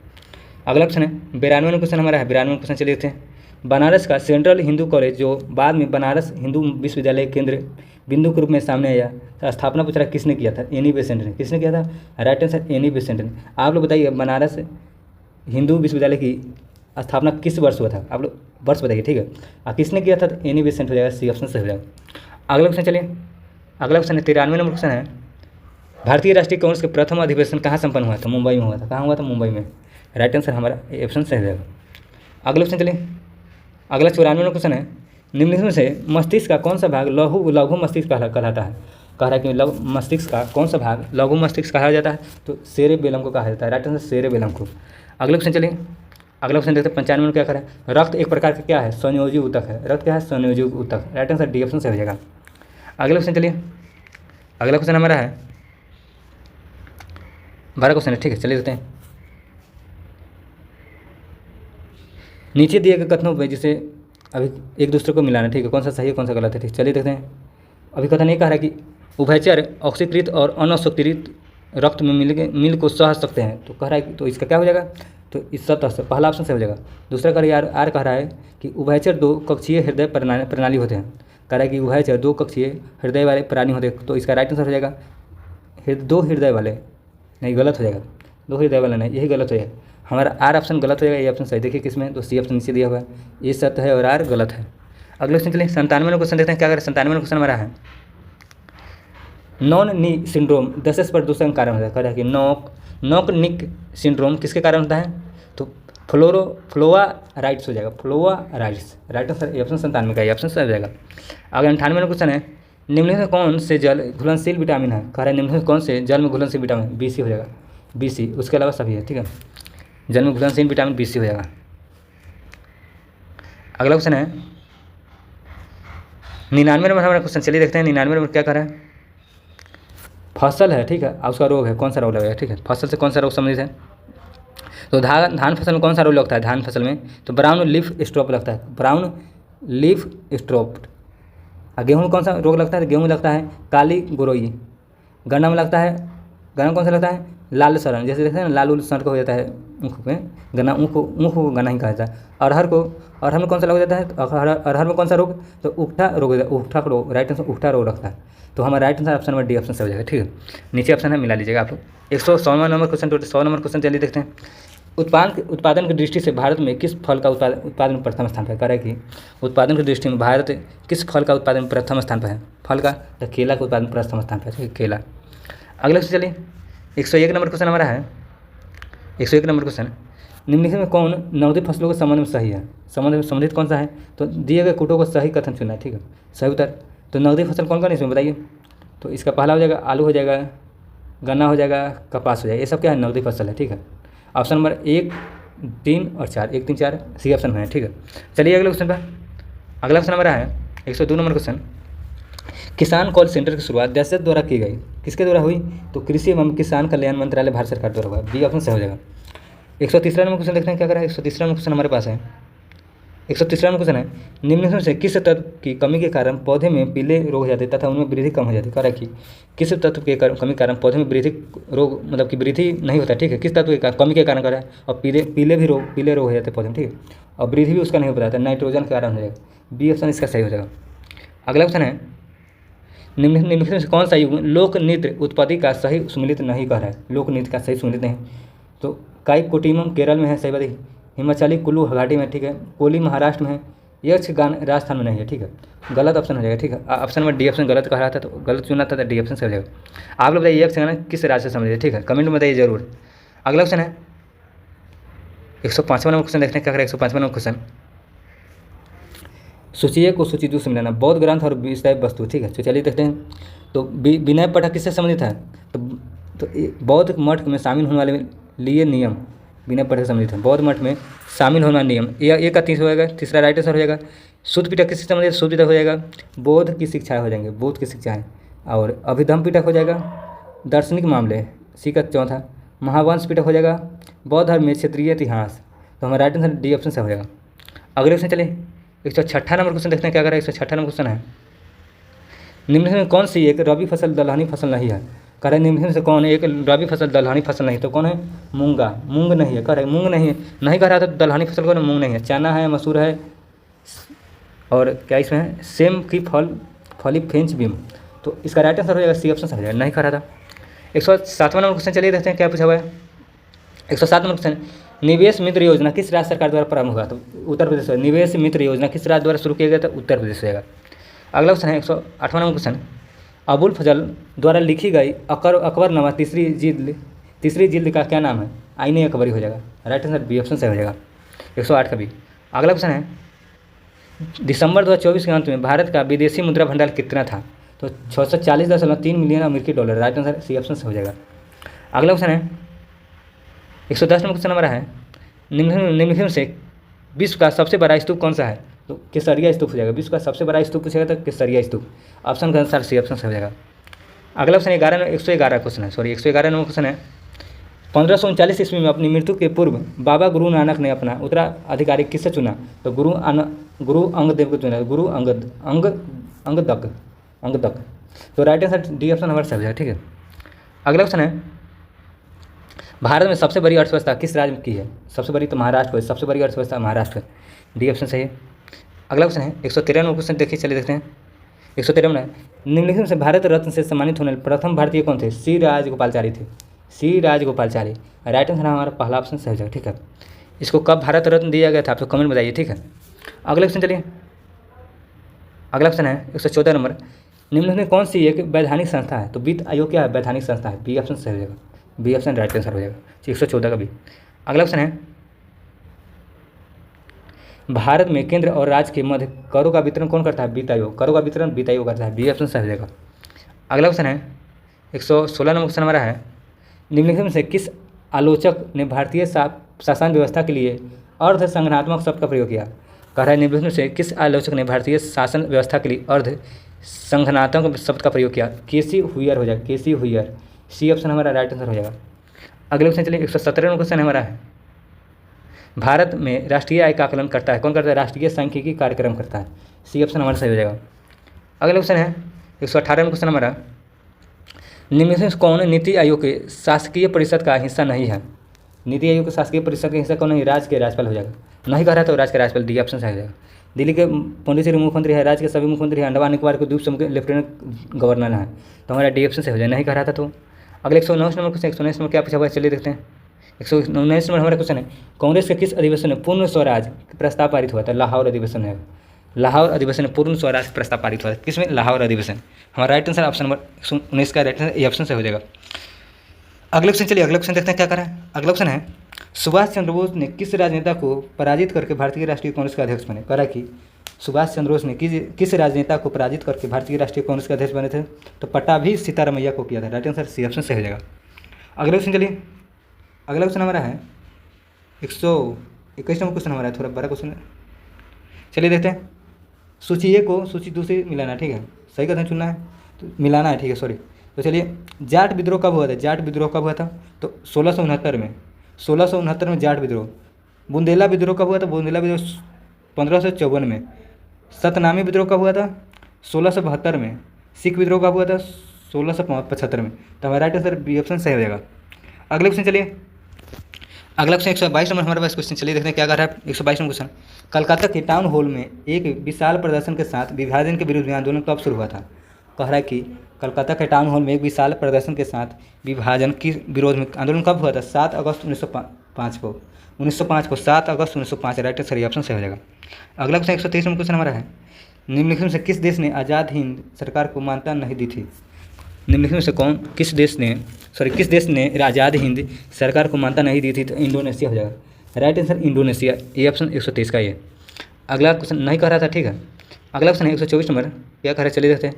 अगला क्वेश्चन है 92 नंबर क्वेश्चन हमारा है, 92 नंबर क्वेश्चन चलिए देखते हैं। बनारस का सेंट्रल हिंदू कॉलेज जो बाद में बनारस हिंदू विश्वविद्यालय केंद्र बिंदु के रूप में सामने आया, तो स्थापना पूछ रहा है किसने किया था। एनी बेसेंट ने, किसने किया था, राइट आंसर एनी बेसेंट ने। आप लोग बताइए बनारस हिंदू विश्वविद्यालय की स्थापना किस वर्ष हुआ था, आप लोग वर्ष बताइए, ठीक है। और किसने किया था, तो एनी बेसेंट हो जाएगा, सी ऑप्शन सही हो जाएगा। अगला क्वेश्चन चलिए, अगला क्वेश्चन है 93 नंबर क्वेश्चन है, भारतीय राष्ट्रीय कांग्रेस के प्रथम अधिवेशन कहाँ संपन्न हुआ था। मुंबई में हुआ था, कहाँ हुआ था, मुंबई में, राइट आंसर हमारा ऑप्शन सही हो जाएगा। अगला क्वेश्चन चलिए, अगला 94 नंबर क्वेश्चन है, निम्नलिखित में से मस्तिष्क का कौन सा भाग लघु मस्तिष्क कहलाता है। कह रहा है कि मस्तिष्क का कौन सा भाग लघु मस्तिष्क कहा जाता है। तो सेरेबेलम को कहा जाता है, राइट आंसर सेरेबेलम को। अगला क्वेश्चन चलिए, अगला क्वेश्चन देखते हैं 95 में क्या करें, रक्त एक प्रकार का क्या है, संयोजी ऊतक है। रक्त क्या है, संयोजी ऊतक, राइट आंसर डी ऑप्शन सही हो जाएगा। अगला क्वेश्चन चलिए, अगला क्वेश्चन हमारा है 12 क्वेश्चन है, ठीक है, चलिए देखते हैं। नीचे दिए गए कथनों में जिसे अभी एक दूसरे को मिलाना, ठीक है, कौन सा सही है कौन सा गलत है, ठीक, चलिए देखते हैं। अभी कथन ये कह रहा है कि उभयचर ऑक्सीकृत और अनऑक्सीकृत रक्त में मिल को सह सकते हैं। तो कह रहा है कि तो इसका क्या हो जाएगा, तो इस सतह से पहला ऑप्शन से हो जाएगा। दूसरा कह रहा है आर कह रहा है कि उभयचर 2 कक्षीय हृदय प्रणाली होते हैं। कह रहा है कि उभयचर 2 कक्षीय हृदय वाले प्राणी होते हैं। तो इसका राइट आंसर हो जाएगा 2 हृदय वाले, नहीं गलत हो जाएगा, 2 हृदय वाले नहीं, यही गलत हो जाएगा। हमारा आर ऑप्शन गलत हो जाएगा, ये ऑप्शन सही। देखिए किसमें, तो सी ऑप्शन नीचे दिया हुआ है, ये सत्य है और आर गलत है। अगले क्वेश्चन चलिए 97 नंबर क्वेश्चन देखते हैं क्या करें। 97 नंबर क्वेश्चन हमारा है, नॉन नी सिंड्रोम 10 पर दूसरा कारण होता है। कह रहा है कि नॉक निक सिंड्रोम किसके कारण होता है। तो फ्लोआ राइट्स हो जाएगा, फ्लोआ राइट्स, राइट आंसर ऑप्शन 97 का, ये ऑप्शन सही हो जाएगा। अगर 98 नंबर क्वेश्चन है, निम्नलिखित में कौन से जल घुलनशील विटामिन है। कह रहा है निम्नलिखित कौन से जल में घुलनशील विटामिन, BC हो जाएगा, BC, उसके अलावा सभी है, ठीक है, जल में घुलनशील विटामिन BC हो जाएगा। अगला क्वेश्चन है 99 नंबर हमारा क्वेश्चन, चलिए देखते हैं 99 नंबर क्या कर रहा है। फसल है, ठीक है, और उसका रोग है, कौन सा रोग लगेगा, ठीक है, फसल से कौन सा रोग संबंधित है। तो धान फसल में कौन सा रोग लगता है, धान फसल में तो ब्राउन लीफ स्ट्रोप लगता है, ब्राउन लीफ स्ट्रोप। गेहूँ में कौन सा रोग लगता है, गेहूँ में लगता है काली गोरोई, गन्ना में लगता है, गन्ना में कौन सा लगता है, लाल सरण, जैसे देखते हैं ना लाल उल सड़ का हो जाता है ऊख में, गन्ना ऊख को गन्ना ही कहा जाता है। अरहर में कौन सा रोग हो जाता है, तो अरहर में कौन सा रोग, तो उकठा रोग हो जाता है, उकठा का रोग, राइट आंसर उकठा रोग रखता है। तो हमारा right answer option number D option से हो जाएगा, ठीक है। नीचे ऑप्शन है, मिला लीजिएगा आप लोग। 100वां number question, total 100 number question, चलिए देखते हैं। उत्पादन की दृष्टि से भारत में किस फल का उत्पादन प्रथम स्थान पर है, कह रहा है कि उत्पादन की दृष्टि में भारत किस फल का उत्पादन प्रथम स्थान पर है, फल का, तो केला का उत्पादन प्रथम स्थान पर है, केला। अगले से चलिए 101 नंबर क्वेश्चन हमारा है। 101 नंबर क्वेश्चन, निम्नलिखित में कौन नगदी फसलों के संबंध में सही है, संबंध में संबंधित कौन सा है, तो दिए गए कूटों को सही कथन चुनना है, ठीक है। सही उत्तर, तो नगदी फसल कौन कौन है इसमें बताइए। तो इसका पहला हो जाएगा आलू हो जाएगा, गन्ना हो जाएगा, कपास हो जाएगा, ये सब क्या है, नगदी फसल है, ठीक है। ऑप्शन नंबर 1, 3 और 4, 1, 3, 4 सी ऑप्शन में है, ठीक है। चलिए अगले क्वेश्चन पर। अगला क्वेश्चन हमारा है 102 नंबर क्वेश्चन, किसान कॉल सेंटर की शुरुआत दहशत द्वारा की गई, किसके द्वारा हुई, तो कृषि एवं किसान कल्याण मंत्रालय भारत सरकार द्वारा हुआ, बी ऑप्शन से हो जाएगा। 103 नंबर क्वेश्चन देखते हैं क्या करा है। 103 नंबर क्वेश्चन हमारे पास है। 103 नंबर क्वेश्चन है, निम्नलिखित से किस तत्व की कमी के कारण पौधे में पीले रोग हो जाते तथा उनमें वृद्धि कम हो जाती है, कह रहा है कि किस तत्व के कमी के कारण पौधे में वृद्धि रोग, मतलब कि वृद्धि नहीं होता, ठीक है, किस तत्व के कमी के कारण कर रहा है, और पीले रोग हो जाते हैं पौधे में, ठीक है, और वृद्धि भी उसका नहीं हो पाता, नाइट्रोजन के कारण हो जाएगा, बी ऑप्शन इसका सही हो जाएगा। अगला क्वेश्चन है, निम्नलिखित में से कौन सा युग लोक नृत्य उत्पत्ति का सही सुमिलित नहीं कर रहा है, लोक नृत्य का सही सुमिलित नहीं, तो काईकोटिमम केरल में है, सही बात है, हिमाचली कुल्लू घाटी में, ठीक है, कोली महाराष्ट्र में है, यक्षगान राजस्थान में नहीं है, ठीक है, गलत ऑप्शन हो जाएगा, ठीक है। ऑप्शन नंबर डी ऑप्शन गलत कह रहा था, तो गलत चुना था, तो डी ऑप्शन से हो जाएगा। आप लोग बताइए यक्षगान किस राज्य से समझिए, ठीक है, कमेंट में बताइए जरूर। अगला क्वेश्चन है 105वां नंबर क्वेश्चन, देखते हैं क्या करें। 105वां नंबर क्वेश्चन, सूची को सूची 2 से मिलाना, बौद्ध ग्रंथ और विषय वस्तु, ठीक है। तो चलिए देखते हैं, तो विनय पटक किससे संबंधित है, तो बौद्ध मठ में शामिल होने वाले लिए नियम, विनय पटक से संबंधित है, बौद्ध मठ में शामिल होने वाले नियम, एक का 30 हो जाएगा, तीसरा राइट आंसर हो जाएगा। शुद्ध पिटक किससे संबंधित, शुद्ध पिटक हो जाएगा, बौद्ध की शिक्षाएँ हो जाएंगे, बौद्ध की शिक्षाएँ, और अभिधम पिटक हो जाएगा, दार्शनिक मामले, सी का चौथा, महावंश पिटक हो जाएगा, बौद्ध धर्म में क्षेत्रीय इतिहास, तो हमारा राइट आंसर डी ऑप्शन से हो जाएगा। अगले क्वेश्चन चलिए 106 नंबर क्वेश्चन देखते हैं क्या कर रहा है। 106 नंबर क्वेश्चन है, निम्नलिखित में कौन सी एक रबी फसल दलहनी फसल नहीं है, कह रहे निम्नलिखित से कौन एक रबी फसल दलहनी फसल नहीं, तो कौन है, मूंगा, मूंग नहीं है, कह रहे मूंग नहीं है, नहीं कह रहा था, तो दलहनी फसल कौन है, मूंग नहीं है, चना है, मसूर है, और क्या इसमें है, सेम की फली फ्रेंच बीम, तो इसका राइट आंसर हो जाएगा सी ऑप्शन से हो जाएगा, नहीं कह रहा था। 107वां नंबर क्वेश्चन, चलिए देखते हैं क्या पूछा हुआ है। 107 नंबर क्वेश्चन, निवेश मित्र योजना किस राज्य सरकार द्वारा प्रारंभ हुआ, तो उत्तर प्रदेश। निवेश मित्र योजना किस राज्य द्वारा शुरू किया गया था, उत्तर प्रदेश रहेगा। अगला क्वेश्चन है 108वां नंबर क्वेश्चन, अबुल फजल द्वारा लिखी गई अकबरनामा तीसरी जिल्द का क्या नाम है, आईने अकबरी हो जाएगा, राइट आंसर बी ऑप्शन से हो जाएगा, 108 का बी। अगला क्वेश्चन है, दिसंबर 2024 के अंत में भारत का विदेशी मुद्रा भंडार कितना था, तो 640.3 मिलियन अमेरिकी dollar, right answer C option से हो जाएगा। अगला क्वेश्चन है 110 नंबर क्वेश्चन हमारा है, निम्नलिखित से विश्व का सबसे बड़ा स्तूप कौन सा है, तो केसरिया स्तूप हो जाएगा, विश्व का सबसे बड़ा स्तूप पूछेगा तो केसरिया स्तूप, ऑप्शन का आंसर सी ऑप्शन से हो जाएगा। अगला क्वेश्चन 111 क्वेश्चन है, सॉरी 111 नंबर क्वेश्चन है, 1539 ईस्वी में अपनी मृत्यु के पूर्व बाबा गुरु नानक ने अपना उत्तराधिकारी किससे चुना, तो गुरु अंगदेव को चुना, गुरु अंगदक, तो राइट आंसर डी ऑप्शन हमारा सही हो जाएगा, ठीक है। अगला क्वेश्चन है, भारत में सबसे बड़ी अर्थव्यवस्था किस राज्य की है, सबसे बड़ी तो महाराष्ट्र है, सबसे बड़ी अर्थव्यवस्था महाराष्ट्र, डी ऑप्शन सही है। अगला क्वेश्चन है 113 नंबर क्वेश्चन, देखिए चलिए देखते हैं। 113 में निम्नलिखित से भारत रत्न से सम्मानित होने प्रथम भारतीय कौन थे, सी राजगोपालचारी थे, सी राजगोपालचारी, राइट आंसर हमारा पहला ऑप्शन सही हो जाएगा, ठीक है। इसको कब भारत रत्न दिया गया था, आप तो कमेंट बताइए, ठीक है। अगला क्वेश्चन चलिए, अगला क्वेश्चन है 114 नंबर, निम्नलिखित में कौन सी एक वैधानिक संस्था है, तो वित्त आयोग क्या है, वैधानिक संस्था है, बी ऑप्शन सही हो जाएगा, बी ऑप्शन राइट आंसर हो जाएगा, 114 का बी। अगला क्वेश्चन है, भारत में केंद्र और राज्य के मध्य करों का वितरण कौन करता है, वित्त आयोग, करों का वितरण वित्त आयोग करता है, बी ऑप्शन सही हो जाएगा। अगला क्वेश्चन है 116 नंबर क्वेश्चन हमारा है, निम्नलिखित में से किस आलोचक ने भारतीय शासन व्यवस्था के लिए अर्ध संगठनात्मक शब्द का प्रयोग किया, कह रहा है निम्नलिखित में से किस आलोचक ने भारतीय शासन व्यवस्था के लिए अर्ध संगठनात्मक शब्द का प्रयोग किया, केसी हुयर हो जाएगा, केसी हुयर, सी ऑप्शन हमारा राइट आंसर हो जाएगा। अगले क्वेश्चन चलिए 117 नंबर क्वेश्चन हमारा है, भारत में राष्ट्रीय आय का आकलन करता है, कौन करता है, राष्ट्रीय सांख्यिकी कार्यक्रम करता है, सी ऑप्शन हमारा सही हो जाएगा। अगला क्वेश्चन है 118 नंबर क्वेश्चन हमारा, निम्नलिखित में कौन नीति आयोग के शासकीय परिषद का हिस्सा नहीं है? नीति आयोग के शासकीय परिषद का हिस्सा कौन नहीं? राज्य के राज्यपाल हो जाएगा। नहीं कह रहा तो राज्य के राज्यपाल, डी ऑप्शन से हो जाएगा। दिल्ली के पौंडीचेरी मुख्यमंत्री है, राज्य के सभी मुख्यमंत्री हैं, अंडमान निकोबार के द्वीप समूह के लेफ्टिनेंट गवर्नर है, तो हमारा डी ऑप्शन से हो जाए। नहीं कह रहा था तो अगले 119 नंबर क्वेश्चन, 119 नंबर क्या पूछा हुआ है चलिए देखते हैं। 119 नंबर हमारा क्वेश्चन है, कांग्रेस के किस अधिवेशन में पूर्ण स्वराज प्रस्ताव पारित हुआ था? लाहौर अधिवेशन है, लाहौर अधिवेशन में पूर्ण स्वराज प्रस्ताव पारित हुआ था। किसमें? लाहौर अधिवेशन। हमारा राइट आंसर ऑप्शन नंबर 119 का राइट आंसर ए ऑप्शन से हो जाएगा। अगले क्वेश्चन चलिए, अगले क्वेश्चन देखते हैं क्या करा है। अगला क्वेश्चन है, सुभाष चंद्र बोस ने किस राजनेता को पराजित करके भारतीय राष्ट्रीय कांग्रेस के अध्यक्ष बने? करा कि सुभाष चंद्र बोस ने किस राजनेता को पराजित करके भारतीय राष्ट्रीय कांग्रेस के अध्यक्ष बने थे? तो पट्टाभी सीतारामैया को किया था। राइट आंसर सी ऑप्शन से हो जाएगा। अगले क्वेश्चन चलिए, अगला क्वेश्चन हमारा है 121 नंबर क्वेश्चन हमारा है, थोड़ा बड़ा क्वेश्चन है, चलिए देखते हैं। सूची ए को सूची 2 से मिलाना, ठीक है, सही कदम चुनना है, तो मिलाना है, ठीक है, सॉरी। तो चलिए, जाट विद्रोह कब हुआ था? जाट विद्रोह कब हुआ था? तो 1669 में, 1669 में जाट विद्रोह। बुंदेला विद्रोह कब हुआ था? बुंदेला विद्रोह 1554 में। सतनामी विद्रोह कब हुआ था? 1672 में। सिख विद्रोह कब हुआ था? 1675 में। तो हमारा राइट आंसर बी ऑप्शन सही हो जाएगा। अगले क्वेश्चन चलिए, अगला क्वेश्चन 122 नंबर हमारे पास क्वेश्चन, चलिए देखते हैं क्या कर रहा है। 122 नंबर क्वेश्चन, कलकत्ता के टाउन हॉल में एक विशाल प्रदर्शन के साथ विभाजन के विरुद्ध में आंदोलन कब शुरू हुआ था? कह रहा है कि कलकत्ता के टाउन हॉल में एक विशाल प्रदर्शन के साथ विभाजन के विरोध में आंदोलन कब हुआ था? 7 अगस्त 1905 को, 7 अगस्त 1905। राइट आंसर ऑप्शन से हो जाएगा। अगला क्वेश्चन 123 नंबर क्वेश्चन हमारा है, निम्नलिखित में से किस देश ने आज़ाद हिंद सरकार को मान्यता नहीं दी थी? निम्नलिखित में से किस देश ने आज़ाद हिंद सरकार को मान्यता नहीं दी थी? तो इंडोनेशिया हो जाएगा। Right answer Indonesia, A option 123 का ये। अगला क्वेश्चन नहीं कर रहा था, ठीक है। अगला क्वेश्चन है 124 नंबर, क्या कह रहा है चलिए देखते हैं।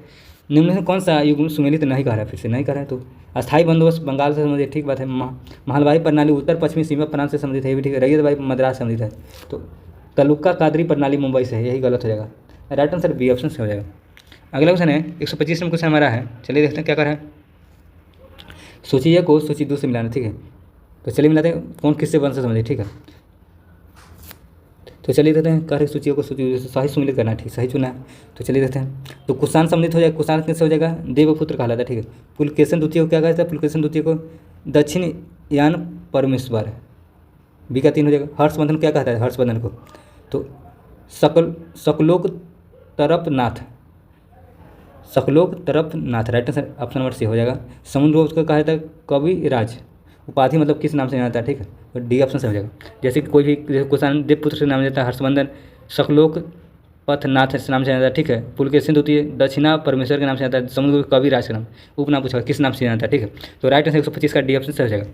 निम्न में कौन सा युग्म सुमेलित नहीं कह रहा है? फिर से नहीं कह रहा है तो अस्थायी बंदोबस्त बंगाल से संबंधित, ठीक बात है। महलवाई प्रणाली उत्तर पश्चिमी सीमा प्रांत से संबंधित है, ये भी ठीक है। रैयतवाड़ी मद्रास से संबंधित है। तो तलुका कादरी प्रणाली मुंबई से है, यही गलत हो जाएगा। राइट आंसर बी ऑप्शन से हो जाएगा। अगला क्वेश्चन है 125 नंबर क्वेश्चन हमारा है, चलिए देखते हैं क्या कर रहा है। सूची ए को सूची 2 से मिलाना, ठीक है, तो चलिए मिलाते हैं कौन किससे वन से संबंधित, ठीक है। तो चलिए देखते हैं, कार्य सूचियों को सूची सही सम्मिलित करना, ठीक, सही चुना है। तो चलिए देखते हैं, तो कुषाण सम्मिलित हो जाएगा। कुषाण किससे हो जाएगा? देवपुत्र कहलाता है, ठीक है। पुलकेशन द्वितीय को क्या कहता है? पुलकेशन द्वितीय को दक्षिण यान परमेश्वर, बी का 3 हो जाएगा। हर्षवर्धन क्या कहता है? हर्षवर्धन को तो सकलोक तरफनाथ, सकलोक तरफनाथ। Right answer option number C हो जाएगा। समुद्रगुप्त को कहा जाता है कविराज, उपाधि मतलब किस नाम से जाना जाता है, ठीक है, और डी ऑप्शन से हो जाएगा। जैसे कोई भी कुषाण देवपुत्र से नाम जाता है, हर्षवर्धन सकलोक पथनाथ से नाम से जाता है, ठीक है। पुलकेशिन द्वितीय दक्षिणा परमेश्वर के नाम से जाता है। समुद्रगुप्त कविराज का नाम उपनाम पूछा किस नाम से जाता है, ठीक है। तो राइट आंसर 125 का डी ऑप्शन से हो जाएगा।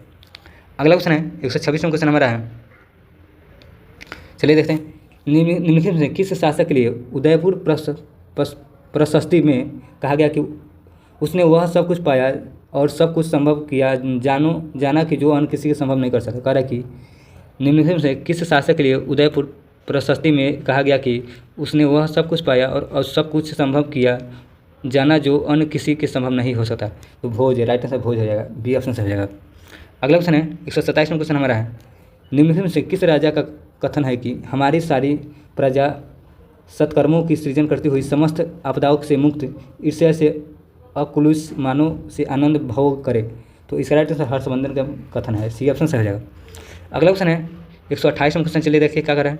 अगला क्वेश्चन है 126 नंबर क्वेश्चन हमारा है, चलिए देखते हैं। निम्नलिखित में किस शासक के लिए उदयपुर प्रशस्ति में कहा गया कि उसने वह सब कुछ पाया और सब कुछ संभव किया, जाना कि जो अन्य किसी के संभव नहीं कर सकता? कह रहा है कि निम्नलिखित से किस शासक के लिए उदयपुर प्रशस्ति में कहा गया कि उसने वह सब कुछ पाया और सब कुछ संभव किया, जाना जो अन्य किसी के संभव नहीं हो सकता? तो भोज, राइट आंसर भोज हो जाएगा, बी ऑप्शन से हो जाएगा। अगला क्वेश्चन है 127 नंबर क्वेश्चन हमारा है, निम्नलिखित में से किस राजा का कथन है कि हमारी सारी प्रजा सत्कर्मों की सृजन करती हुई समस्त आपदाओं से मुक्त ईर्ष्या से अकुलुष मानव से आनंद भोग करे? तो इसका राइट आंसर हर्षवर्धन का कथन है, सी ऑप्शन से हो जाएगा। अगला क्वेश्चन है 128 क्वेश्चन, चलिए देखिए क्या कर रहा है।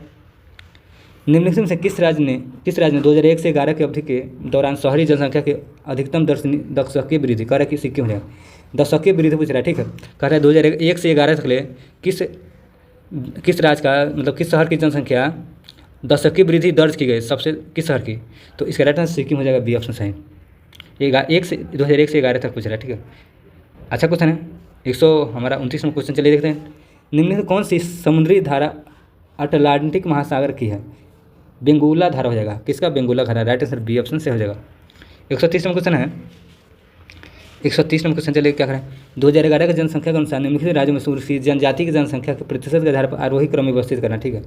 निम्नलिखित में से किस राज्य ने 2001 से 11 की अवधि के दौरान शहरी जनसंख्या के अधिकतम दशकीय वृद्धि? कह रहा है कि सिक्किम हो जाएगा। दशकीय वृद्धि पूछ रहा है, ठीक है। कह रहा है 2001 से 11 तक ले किस राज्य का मतलब किस शहर की जनसंख्या दशकीय वृद्धि दर्ज की गई सबसे किस शहर की? तो इसका राइट आंसर सिक्किम हो जाएगा, बी ऑप्शन सही। 2001 से 11 तक पूछ रहा है, ठीक है। अच्छा क्वेश्चन है 129 नंबर क्वेश्चन, चलिए देखते हैं। निम्नलिखित कौन सी समुद्री धारा अटलांटिक महासागर की है? बेंगुला धारा हो जाएगा। किसका? बेंगुला धारा, राइट आंसर बी ऑप्शन से हो जाएगा। 130 नंबर क्वेश्चन है, 130 नंबर क्वेश्चन, चलिए क्या करें। 2011 की जनसंख्या के अनुसार निम्नलिखित राज्यों में सूर्य जनजाति की जनसंख्या के प्रतिशत के आधार पर आरोही क्रम व्यवस्थित करना, ठीक है।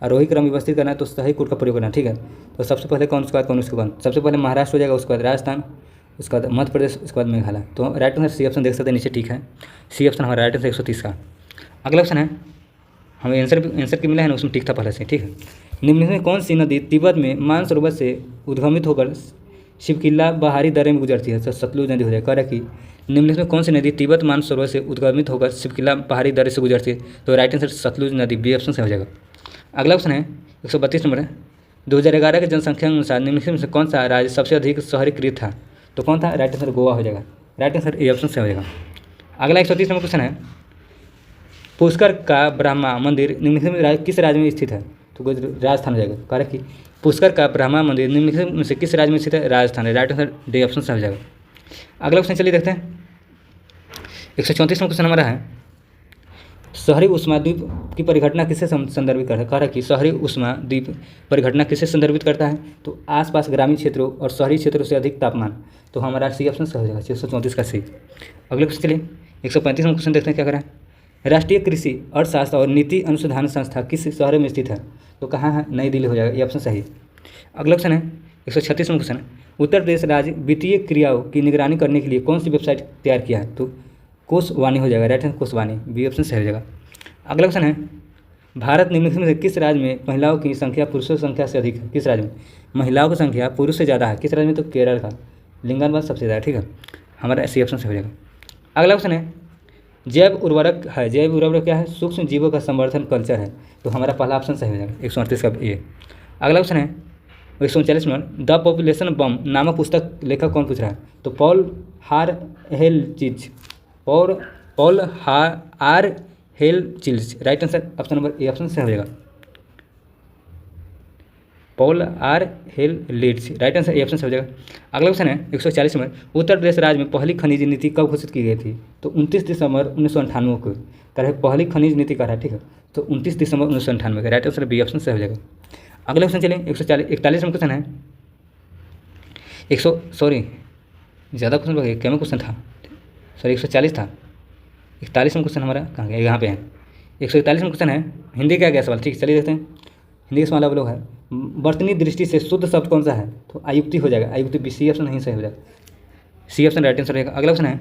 आरोही क्रम व्यवस्थित करना है तो सही कोड का प्रयोग करना, ठीक है। तो सबसे पहले कौन, उसके बाद कौन, उसके बाद सबसे पहले महाराष्ट्र हो जाएगा, उसके बाद राजस्थान, उसके बाद मध्य प्रदेश, उसके बाद मेघालय। तो राइट आंसर सी ऑप्शन देख सकते हैं नीचे, ठीक है। सी ऑप्शन हमारा राइट आंसर 130 का। अगला क्वेश्चन है, हमें आंसर की मिला है ना, उसमें ठीक था पहले से, ठीक है। निम्नलिखित में कौन सी नदी तिब्बत में मानसरोवर से उद्गमित होकर शिवकिला बाहरी दर्रे में गुजरती है, तो सतलुज नदी हो जाएगा। कह रहा है कि निम्नलिखित में कौन सी नदी तिब्बत मानसरोवर से उद्गमित होकर शिवकिला पहाड़ी दर्रे से गुजरती है, तो राइट आंसर सतलुज नदी, बी ऑप्शन से हो जाएगा। अगला ऑप्शन है 132 नंबर है, 2011 के जनसंख्या के अनुसार निम्नलिखित में से कौन सा राज्य सबसे अधिक शहरीकृत था, तो कौन था, राइट आंसर गोवा हो जाएगा, राइट आंसर ए ऑप्शन से हो जाएगा। अगला 130 नंबर क्वेश्चन है, पुष्कर का ब्रह्मा मंदिर निम्नलिखित में किस राज्य में स्थित है, तो राजस्थान हो जाएगा। कह रहा है कि पुष्कर का ब्रह्मा मंदिर निम्नलिखित में से किस राज्य में स्थित है, राजस्थान है, राइट आंसर डी ऑप्शन से हो जाएगा। अगला क्वेश्चन चलिए देखते हैं, 134 में क्वेश्चन हमारा है, शहरी उष्मा द्वीप की परिघटना किससे संदर्भित करता है। कह रहा है कि शहरी उष्मा द्वीप परिघटना किससे संदर्भित करता है, तो आसपास ग्रामीण क्षेत्रों और शहरी क्षेत्रों से अधिक तापमान, तो हमारा सी ऑप्शन से हो जाएगा, 134 का सी। अगले क्वेश्चन चलिए 135 में क्वेश्चन देखते हैं क्या करें, राष्ट्रीय कृषि अर्थशास्त्र और नीति अनुसंधान संस्था किस शहर में स्थित है, तो कहाँ है, नई दिल्ली हो जाएगा, ये ऑप्शन सही। अगला क्वेश्चन है 136 में क्वेश्चन है, उत्तर प्रदेश राज्य वित्तीय क्रियाओं की निगरानी करने के लिए कौन सी वेबसाइट तैयार किया है, तो कोषवाणी हो जाएगा, राइट आंसर कोषवाणी, बी ऑप्शन सही हो जाएगा। अगला क्वेश्चन है, भारत निम्नलिखित में से किस राज्य में महिलाओं की संख्या पुरुषों की संख्या से अधिक है, किस राज्य में महिलाओं की संख्या पुरुष से ज़्यादा है, किस राज्य में, तो केरल का, लिंगानुपात सबसे ज़्यादा, ठीक है, हमारा सी ऑप्शन से हो जाएगा। अगला क्वेश्चन है, जैव उर्वरक है, जैव उर्वरक क्या है, सूक्ष्म जीवों का संवर्धन कल्चर है, तो हमारा पहला ऑप्शन सही हो जाएगा, 138 का ए। अगला क्वेश्चन है 139 में, द पॉपुलेशन बम नामक पुस्तक लेखक कौन पूछ रहा है, तो पॉल आर हेलचिल्ज, right answer option number A option से हो जाएगा, पॉल आर हेलचिल्ज, राइट आंसर ए ऑप्शन से हो जाएगा। अगला क्वेश्चन है 140 में, उत्तर प्रदेश राज्य में पहली खनिज नीति कब घोषित की गई थी, तो 29 दिसंबर 1998 को, कह रहे पहली खनिज नीति का है, ठीक है, तो 29 दिसंबर 1998 का, राइट आंसर बी ऑप्शन से हो जाएगा। अगले क्वेश्चन चलिए 141 में क्वेश्चन है, ज़्यादा क्वेश्चन बगे, क्या में क्वेश्चन था, सॉरी 140 था, 41 में क्वेश्चन हमारा कहाँ गया, यहाँ पे है, 141 में क्वेश्चन है, हिंदी का क्या सवाल, ठीक, चलिए देखते हैं, हिंदी का सवाल आप लोग है, वर्तनी दृष्टि से शुद्ध शब्द कौन सा है, तो आयुक्ति हो जाएगा, आयुक्ति बी, सी ऑप्शन नहीं सही हो जाएगा, सी ऑप्शन राइट आंसर रहेगा। अगला क्वेश्चन है,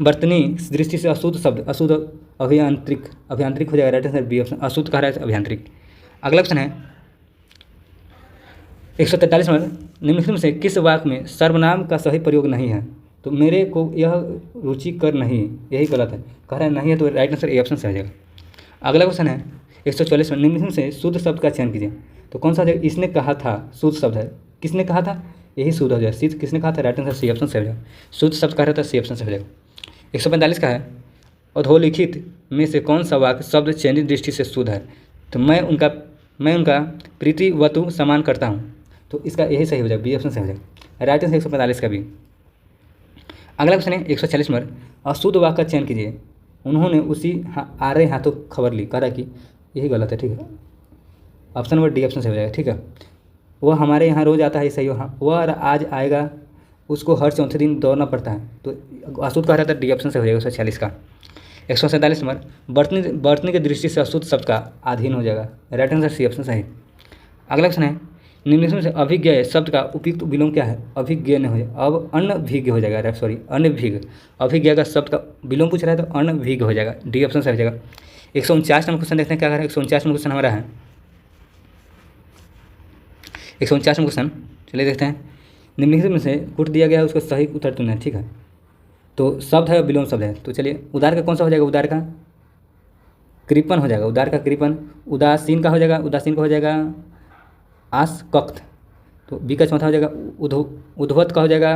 वर्तनी दृष्टि से अशुद्ध शब्द, अशुद्ध अभियांत्रिक, अभियांत्रिक हो जाएगा, राइट आंसर बी ऑप्शन, अशुद्ध कह रहा है अभियांत्रिक। अगला क्वेश्चन है 143 में, निम्नलिखित में से किस वाक्य में सर्वनाम का सही प्रयोग नहीं है, तो मेरे को यह रुचिकर नहीं, यही गलत है, कह रहा है नहीं है, तो राइट आंसर ए ऑप्शन से हो जाएगा। अगला क्वेश्चन है 144 में, निम्नलिखित में से शुद्ध शब्द का चयन कीजिए, तो कौन सा हो जाएगा, इसने कहा था शुद्ध शब्द है, किसने कहा था, यही शुद्ध हो जाएगा, सिद्ध किसने कहा था, राइट आंसर सी ऑप्शन से हो जाएगा, शुद्ध शब्द कह रहा था, सी ऑप्शन से हो जाएगा। 145 का है, अधोलिखित में से कौन सा वाक्य शब्द चयनित दृष्टि से शुद्ध है, तो मैं उनका प्रीति वतु समान करता हूँ, तो इसका यही सही हो जाएगा, बी ऑप्शन से हो जाएगा, राइट आंसर 145 का भी। अगला क्वेश्चन है 146 में, अशुद्ध वाक्य का चयन कीजिए, उन्होंने उसी आ रहे हाथों खबर ली, कह रहा कि यही गलत है, ठीक है, ऑप्शन नंबर डी ऑप्शन से हो जाएगा, ठीक है, वह हमारे यहाँ रोज़ आता है, सही हो, हाँ, वह आज आएगा, उसको हर चौथे दिन दौड़ना पड़ता है, तो अशुद्ध कह रहा था, डी ऑप्शन से हो जाएगा 146 का। 147 नंबर, बर्तनी की दृष्टि से अशुद्ध शब्द का अधीन हो जाएगा, राइट आंसर सी ऑप्शन सही। अगला क्वेश्चन है, निम्नलिखित में से अभिज्ञ शब्द का उपयुक्त विलोम क्या है, अभिज्ञ नहीं हो जाएगा, अब अनभिज्ञ हो जाएगा, सॉरी अनभिज्ञ, अभिज्ञ का शब्द का विलोम पूछ रहा है, तो अनभिज्ञ हो जाएगा, डी ऑप्शन से हो जाएगा। 149 नंबर क्वेश्चन देखते हैं क्या कर रहा है, 149 नंबर क्वेश्चन हमारा है, 149 नंबर क्वेश्चन चलिए देखते हैं, निम्नलिखित में से कुट दिया गया है, उसका सही उत्तर चुनना है, ठीक है, तो शब्द है विलोम शब्द है, तो चलिए उदार का कौन सा हो जाएगा, उदार का कृपण हो जाएगा, उदार का कृपण, उदासीन का हो जाएगा, उदासीन का हो जाएगा आसक्त, तो बी का चौथा हो जाएगा उद्धवत का हो जाएगा,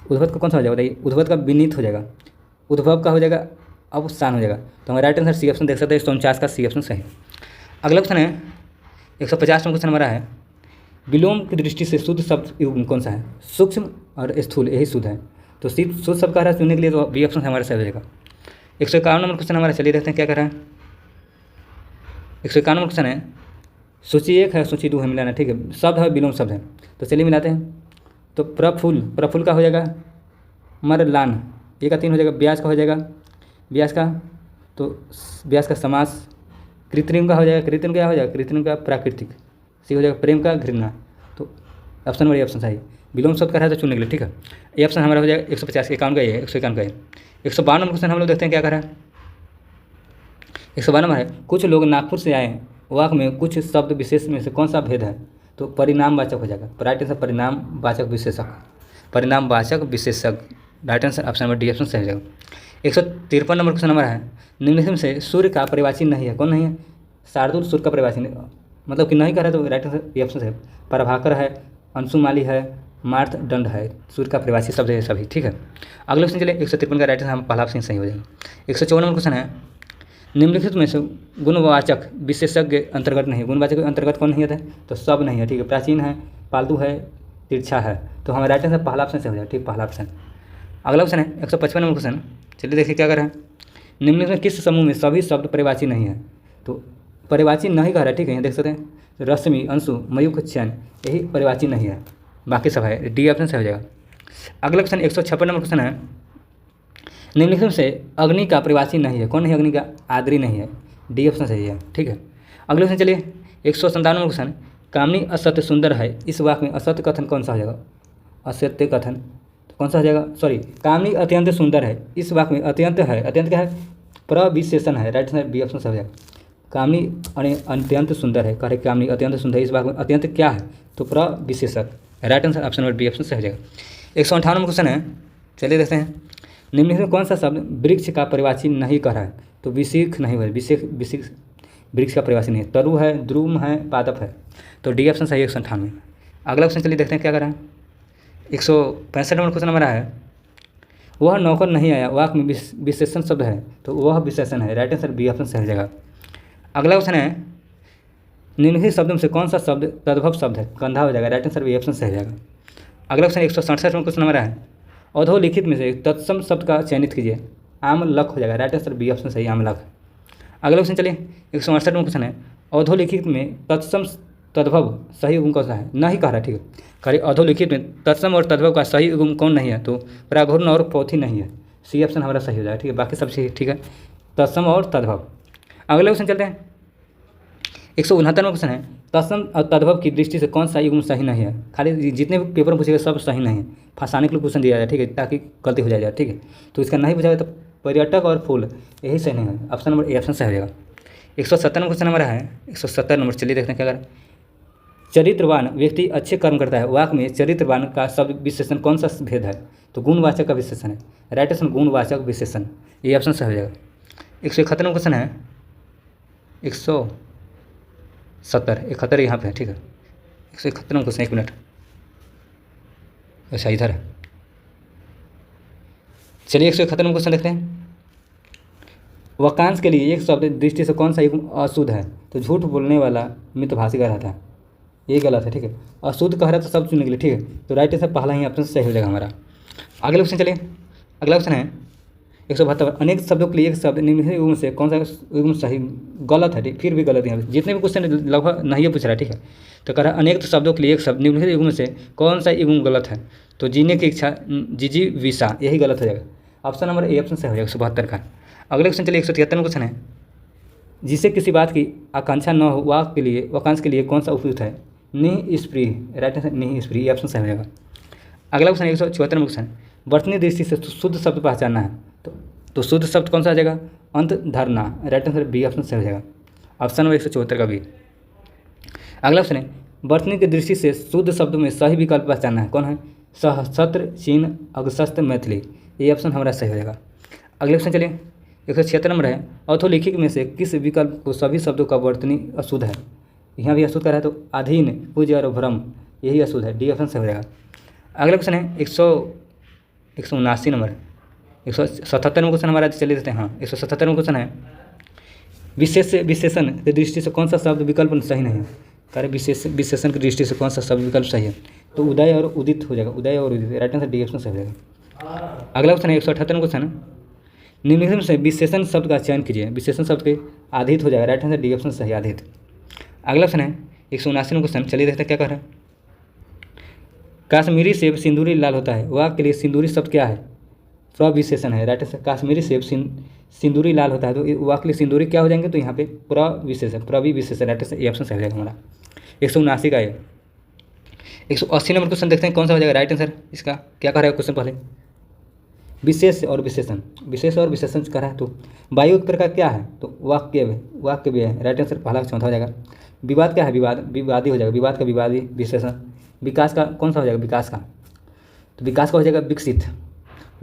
उद्धवत का कौन सा हो जाएगा बताइए, उद्धवत का विनीत हो जाएगा, उद्भव का हो जाएगा अवसान हो जाएगा, तो हमारा राइट आंसर सी ऑप्शन देख सकते हैं, 149 का सी ऑप्शन सही। अगला क्वेश्चन है 150 नंबर क्वेश्चन हमारा है, विलोम की दृष्टि से शुद्ध शब्द युग्म कौन सा है, सूक्ष्म और स्थूल, यही शुद्ध है, तो शुद्ध शब्द कह रहा है चुनने के लिए, तो बी ऑप्शन हमारा सही हो जाएगा। 151 नंबर क्वेश्चन हमारा, चलिए देखते हैं क्या कर रहा है, 151 नंबर क्वेश्चन है, सूची 1 है, सूची 2 है, मिलाना, ठीक है, शब्द है विलोम शब्द है, तो चलिए मिलाते हैं, तो प्रफुल्ल का हो जाएगा मरलान, ये का 3 हो जाएगा, ब्याज का हो जाएगा, ब्याज का, तो ब्याज का समास, कृत्रिम का हो जाएगा, कृत्रिम क्या हो जाएगा, कृत्रिम का प्राकृतिक, सी हो जाएगा प्रेम का घृणा, तो ऑप्शन नंबर ए ऑप्शन सही, विलोम शब्द का है तो चुनने के लिए, ठीक है, ये ऑप्शन हमारा हो जाएगा 150 51 का, ये 151 का है। 152 नंबर क्वेश्चन हम लोग देखते हैं क्या कर रहा है, 152 नंबर है, कुछ लोग नागपुर से आए, वाक्य में कुछ शब्द विशेष में से कौन सा भेद है, तो परिणामवाचक हो जाएगा। राइट आंसर परिणामवाचक विशेषक, परिणामवाचक विशेषक। Right answer option number D option सही हो जाएगा। 153 नंबर क्वेश्चन नंबर है, निम्नलिखित में से सूर्य का पर्यायवाची नहीं है, कौन नहीं है? शार्दुल सूर्य का पर्यायवाची नहीं, मतलब कि नहीं कर रहा है, तो राइट आंसर डी ऑप्शन है। प्रभाकर है, अंशुमाली है, मार्तंड है, सूर्य का पर्यायवाची शब्द है सभी। ठीक है, अगले क्वेश्चन चलिए 153 का राइट आंसर हम पहला ऑप्शन सही हो जाएगा। 154 नंबर क्वेश्चन है, निम्नलिखित में से गुणवाचक विशेषज्ञ अंतर्गत नहीं है। गुणवाचक अंतर्गत कौन नहीं आता है? तो सब नहीं है। ठीक है, प्राचीन है, पालतू है, तिरछा है, तो हमारा राइट आंसर पहला ऑप्शन से हो जाएगा। ठीक, पहला ऑप्शन। अगला ऑप्शन है 155 नंबर क्वेश्चन, चलिए देखिए क्या कर रहा है। निम्नलिखित में किस समूह में सभी शब्द पर्यायवाची नहीं है? तो पर्यायवाची नहीं कह रहा है। ठीक है, यहाँ देख सकते हैं, रश्मि, अंशु, मयूख, चयन, यही पर्यायवाची नहीं है, बाकी सब है। डी ऑप्शन से हो जाएगा। अगला क्वेश्चन 156 नंबर क्वेश्चन है, निम्नलिखित में से अग्नि का पर्यायवाची नहीं है, कौन नहीं? अग्नि का आद्री नहीं है, डी ऑप्शन सही है। ठीक है, अगले क्वेश्चन चलिए 157 नंबर क्वेश्चन, कामनी असत्य सुंदर है, इस वाक्य में असत्य कथन कौन सा हो जाएगा? असत्य कथन तो कौन सा हो जाएगा? सॉरी, कामनी अत्यंत सुंदर है, इस वाक्य में अत्यंत है, अत्यंत क्या है? प्रविशेषण है। राइट आंसर बी ऑप्शन सही हो जाएगा। कामनी अत्यंत सुंदर है, कह कामनी अत्यंत सुंदर है, इस वाक्य में अत्यंत क्या है? तो प्रविशेषक। Right answer option number B option सही हो जाएगा। 158 नंबर क्वेश्चन है, चलिए देखते हैं, निम्नलिखित में कौन सा शब्द वृक्ष का पर्यायवाची नहीं कर रहा है? तो विशिख नहीं है, विशिख वृक्ष का पर्यायवाची नहीं है। तरु है, द्रुम है, पादप है, तो डी ऑप्शन सही है 158। अगला क्वेश्चन चलिए देखते हैं क्या कर रहा है। 165 नंबर क्वेश्चन हमारा है, वह नौकर नहीं आया, वाक्य में विशेषण शब्द है, तो वह विशेषण है। राइट आंसर बी ऑप्शन सही हो जाएगा। अगला क्वेश्चन है, निम्नलिखित शब्दों में से कौन सा शब्द तद्भव शब्द है? कंधा हो जाएगा। राइट आंसर बी ऑप्शन सही हो जाएगा। अगला क्वेश्चन 167 नंबर क्वेश्चन हमारा है, अधोलिखित में से तत्सम शब्द का चयनित कीजिए, आम लख हो जाएगा। राइट आंसर बी ऑप्शन सही, आम लख। अगला क्वेश्चन चलिए 168 नंबर क्वेश्चन है, अधोलिखित में तत्सम तद्भव सही युग्म कौन सा है? नहीं कह रहा। ठीक है, करिए अधोलिखित में तत्सम और तद्भव का सही युग्म कौन नहीं है? तो प्राघूर्ण और पोथी नहीं है, सी ऑप्शन हमारा सही हो जाएगा। ठीक है, बाकी सब सही। ठीक है, तत्सम और तद्भव। अगले क्वेश्चन चलते हैं 169 नंबर क्वेश्चन है, तत्सम और तद्भव की दृष्टि से कौन सा युग्म सही नहीं है? खाली जितने भी पेपर में पूछेगा सब सही नहीं है, फंसाने के लिए क्वेश्चन दिया जाए। ठीक है, ताकि गलती हो जाए। ठीक है, तो इसका नहीं पूछा जाए तो पर्यटक और फूल यही सही नहीं है, ऑप्शन नंबर ए ऑप्शन सही हो जाएगा। 170 नंबर क्वेश्चन हमारा है 170 नंबर, चलिए देखते हैं क्या करें। चरित्रवान व्यक्ति अच्छे कर्म करता है, वाक्य में चरित्रवान का शब्द विशेषण कौन सा भेद है? तो गुणवाचक का विशेषण है। राइट आंसर गुणवाचक विशेषण, ये ऑप्शन सही हो जाएगा। 171 नंबर क्वेश्चन है 171 यहाँ पे है। ठीक है, 171 नंबर क्वेश्चन, 1 मिनट, अच्छा इधर है। चलिए 171 नंबर क्वेश्चन देखते हैं, वाक्यांश के लिए एक शब्द दृष्टि से कौन सा युग्म अशुद्ध है? तो झूठ बोलने वाला मितभाषी कह रहा था, ये गलत है। ठीक है, अशुद्ध कह रहा है तो सब चुनने के लिए। ठीक है, तो राइट आंसर पहला ही ऑप्शन सही हो जाएगा हमारा। अगले क्वेश्चन चलिए, अगला क्वेश्चन है 172, अनेक शब्दों के लिए एक शब्द निम्नलिखित युग्म से कौन सा युग्म सही? गलत है। ठीक, फिर भी गलत है, जितने भी क्वेश्चन लगभग नहीं पूछ रहा है। ठीक है, तो कह रहा है अनेक शब्दों के लिए एक शब्द निम्नलिखित युग्म से कौन सा युग्म गलत है? तो जीने की इच्छा, जिजीविषा, यही गलत हो जाएगा। ऑप्शन नंबर ए ऑप्शन सही हो जाएगा 172 का। अगले क्वेश्चन चलिए 173 क्वेश्चन है, जिसे किसी बात की आकांक्षा न हो, वाक्य के लिए वाक्यांश के लिए कौन सा उपयुक्त है? निःस्पृह। राइट आंसर निःस्पृह, ये ऑप्शन सही हो जाएगा। अगला क्वेश्चन 174 क्वेश्चन, वर्तनी दृष्टि से शुद्ध शब्द पहचानना है, तो शुद्ध शब्द कौन सा आ जाएगा? अंत धरना। राइट आंसर बी ऑप्शन सही हो जाएगा, ऑप्शन नंबर 174 का बी। अगला क्वेश्चन है, वर्तनी की दृष्टि से शुद्ध शब्दों में सही विकल्प पहचानना है, कौन है? सहस्त्र, चीन, अगस्त्य, मैथिली, ये ऑप्शन हमारा सही हो जाएगा। अगले क्वेश्चन चलिए 176 नंबर है, अधोलिखित में से किस विकल्प को सभी शब्दों का वर्तनी अशुद्ध है? यहाँ भी अशुद्ध कर रहा है, तो अधीन, पूज्य और भ्रम, यही अशुद्ध है, डी ऑप्शन सही हो जाएगा। अगला क्वेश्चन है 179 नंबर, 177 में क्वेश्चन हमारा चलिए देते हैं। हाँ, 177 में क्वेश्चन है, विशेषण की दृष्टि से कौन सा शब्द विकल्प सही नहीं है? कार्य विशेषण की दृष्टि से कौन सा शब्द विकल्प सही है? तो उदय और उदित हो जाएगा, उदय और उदित। राइट आंसर डी ऑप्शन सही हो जाएगा। अगला क्वेश्चन है 178 क्वेश्चन, निम्नलिखित से विशेषण शब्द का चयन कीजिए, विशेषण शब्द के आधित हो जाएगा। राइट आंसर डी ऑप्शन सही, आधित। अगला क्वेश्चन है 179 क्वेश्चन, चलिए देखते हैं क्या कह रहा है। काश्मीरी सेब सिंदूरी लाल होता है, वाक्य के लिए सिंदूरी शब्द क्या है? प्रविशेषण है। राइट आंसर काश्मीरी सेब सिंदूरी लाल होता है, तो वाक्य के लिए सिंदूरी क्या हो जाएंगे? तो यहाँ पे प्रविशेषण, प्रविशेषण। राइट आंसर ये ऑप्शन सही हो जाएगा हमारा 179 का है। 180 नंबर क्वेश्चन देखते हैं कौन सा हो जाएगा राइट आंसर इसका, क्या कह रहा है क्वेश्चन पहले? विशेष और विशेषण, विशेष और विशेषण कह रहा है, तो वायु एक प्रकार क्या है? तो वाक्य भी है। राइट आंसर पहला चौथा हो जाएगा। विवाद क्या है, विवादी हो जाएगा, विवाद का विवादी विशेषण। विकास का कौन सा हो जाएगा, विकास का, तो विकास का हो जाएगा विकसित।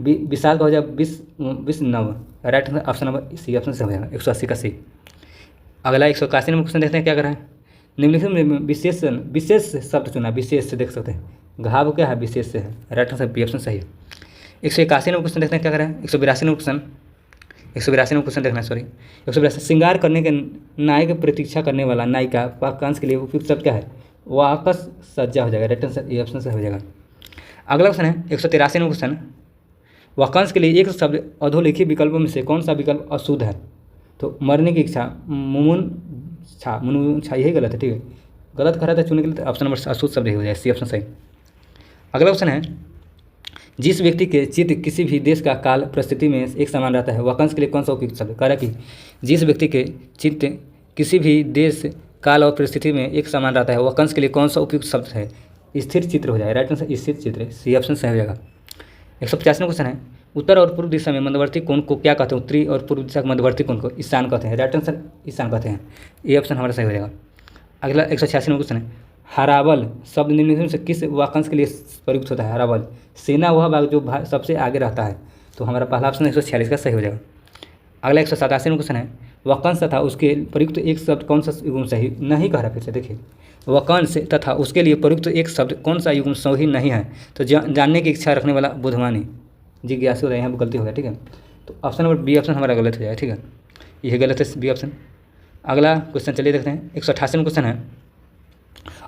विशाल का हो जाएगा विश्वनव। Right answer option number C, option से हो जाएगा 180 का सी। अगला 181 नंबर क्वेश्चन देखते हैं क्या कर रहा है। निम्नलिखित में विशेष शब्द चुना, विशेष से देख सकते हैं, घाव क्या है, विशेष से है। राइट आंसर बी ऑप्शन सही है। 181 नंबर क्वेश्चन देखते हैं क्या कर रहा है। 182 नंबर क्वेश्चन देखना है, सॉरी 182। श्रृंगार करने के नायक प्रतीक्षा करने वाला नायिका वाक्यांश के लिए उपयुक्त शब्द क्या है, वाकस सज्जा हो जाएगा। राइट आंसर ए ऑप्शन से हो जाएगा। अगला क्वेश्चन है 183 नंबर क्वेश्चन, वाक्यांश के लिए एक शब्द अधोलिखित विकल्पों में से कौन सा विकल्प अशुद्ध है। तो मरने की इच्छा, मुमुन छा, यही गलत है, ठीक है। गलत कर रहा था चुनने के लिए, तो ऑप्शन नंबर अशुद्ध शब्द हो जाए, सी ऑप्शन सही। अगला क्वेश्चन है, जिस व्यक्ति के चित्त किसी भी देश का काल परिस्थिति में एक समान रहता है, वाक्यांश के लिए कौन सा उपयुक्त शब्द। कह रहा कि जिस व्यक्ति के चित्त किसी भी देश काल और परिस्थिति में एक समान रहता है, वाक्यांश के लिए कौन सा उपयुक्त शब्द है, स्थिर चित्र हो जाएगा। राइट आंसर स्थिर चित्र, सी ऑप्शन सही हो जाएगा। 185 क्वेश्चन है, उत्तर और पूर्व दिशा में मध्यवर्ती कोण को क्या कहते हैं, उत्तरी और पूर्व दिशा के मध्यवर्ती कोण को ईशान कहते हैं। राइट आंसर ईशान कहते हैं, ये ऑप्शन हमारा सही हो जाएगा। अगला 186 क्वेश्चन है, हराबल शब्द निम्नलिखित में से किस वाक्यांश के लिए प्रयुक्त होता है। हराबल सेना वह भाग जो सबसे आगे रहता है, तो हमारा पहला ऑप्शन 146 का सही हो जाएगा। अगला 187 क्वेश्चन है, वाक्यांश तथा उसके प्रयुक्त एक शब्द कौन सा युग्म सही नहीं कह रहा, फिर से देखिए, वाक्यांश तथा उसके लिए प्रयुक्त एक शब्द कौन सा युग्म सही नहीं है। तो जानने की इच्छा रखने वाला बुद्धमानी, जिज्ञासु हो जाए, यहाँ पर गलती हो गया, ठीक है। तो ऑप्शन नंबर बी ऑप्शन हमारा गलत हो जाएगा, ठीक है, यह गलत है बी ऑप्शन। अगला क्वेश्चन चलिए देखते हैं। 188 क्वेश्चन है,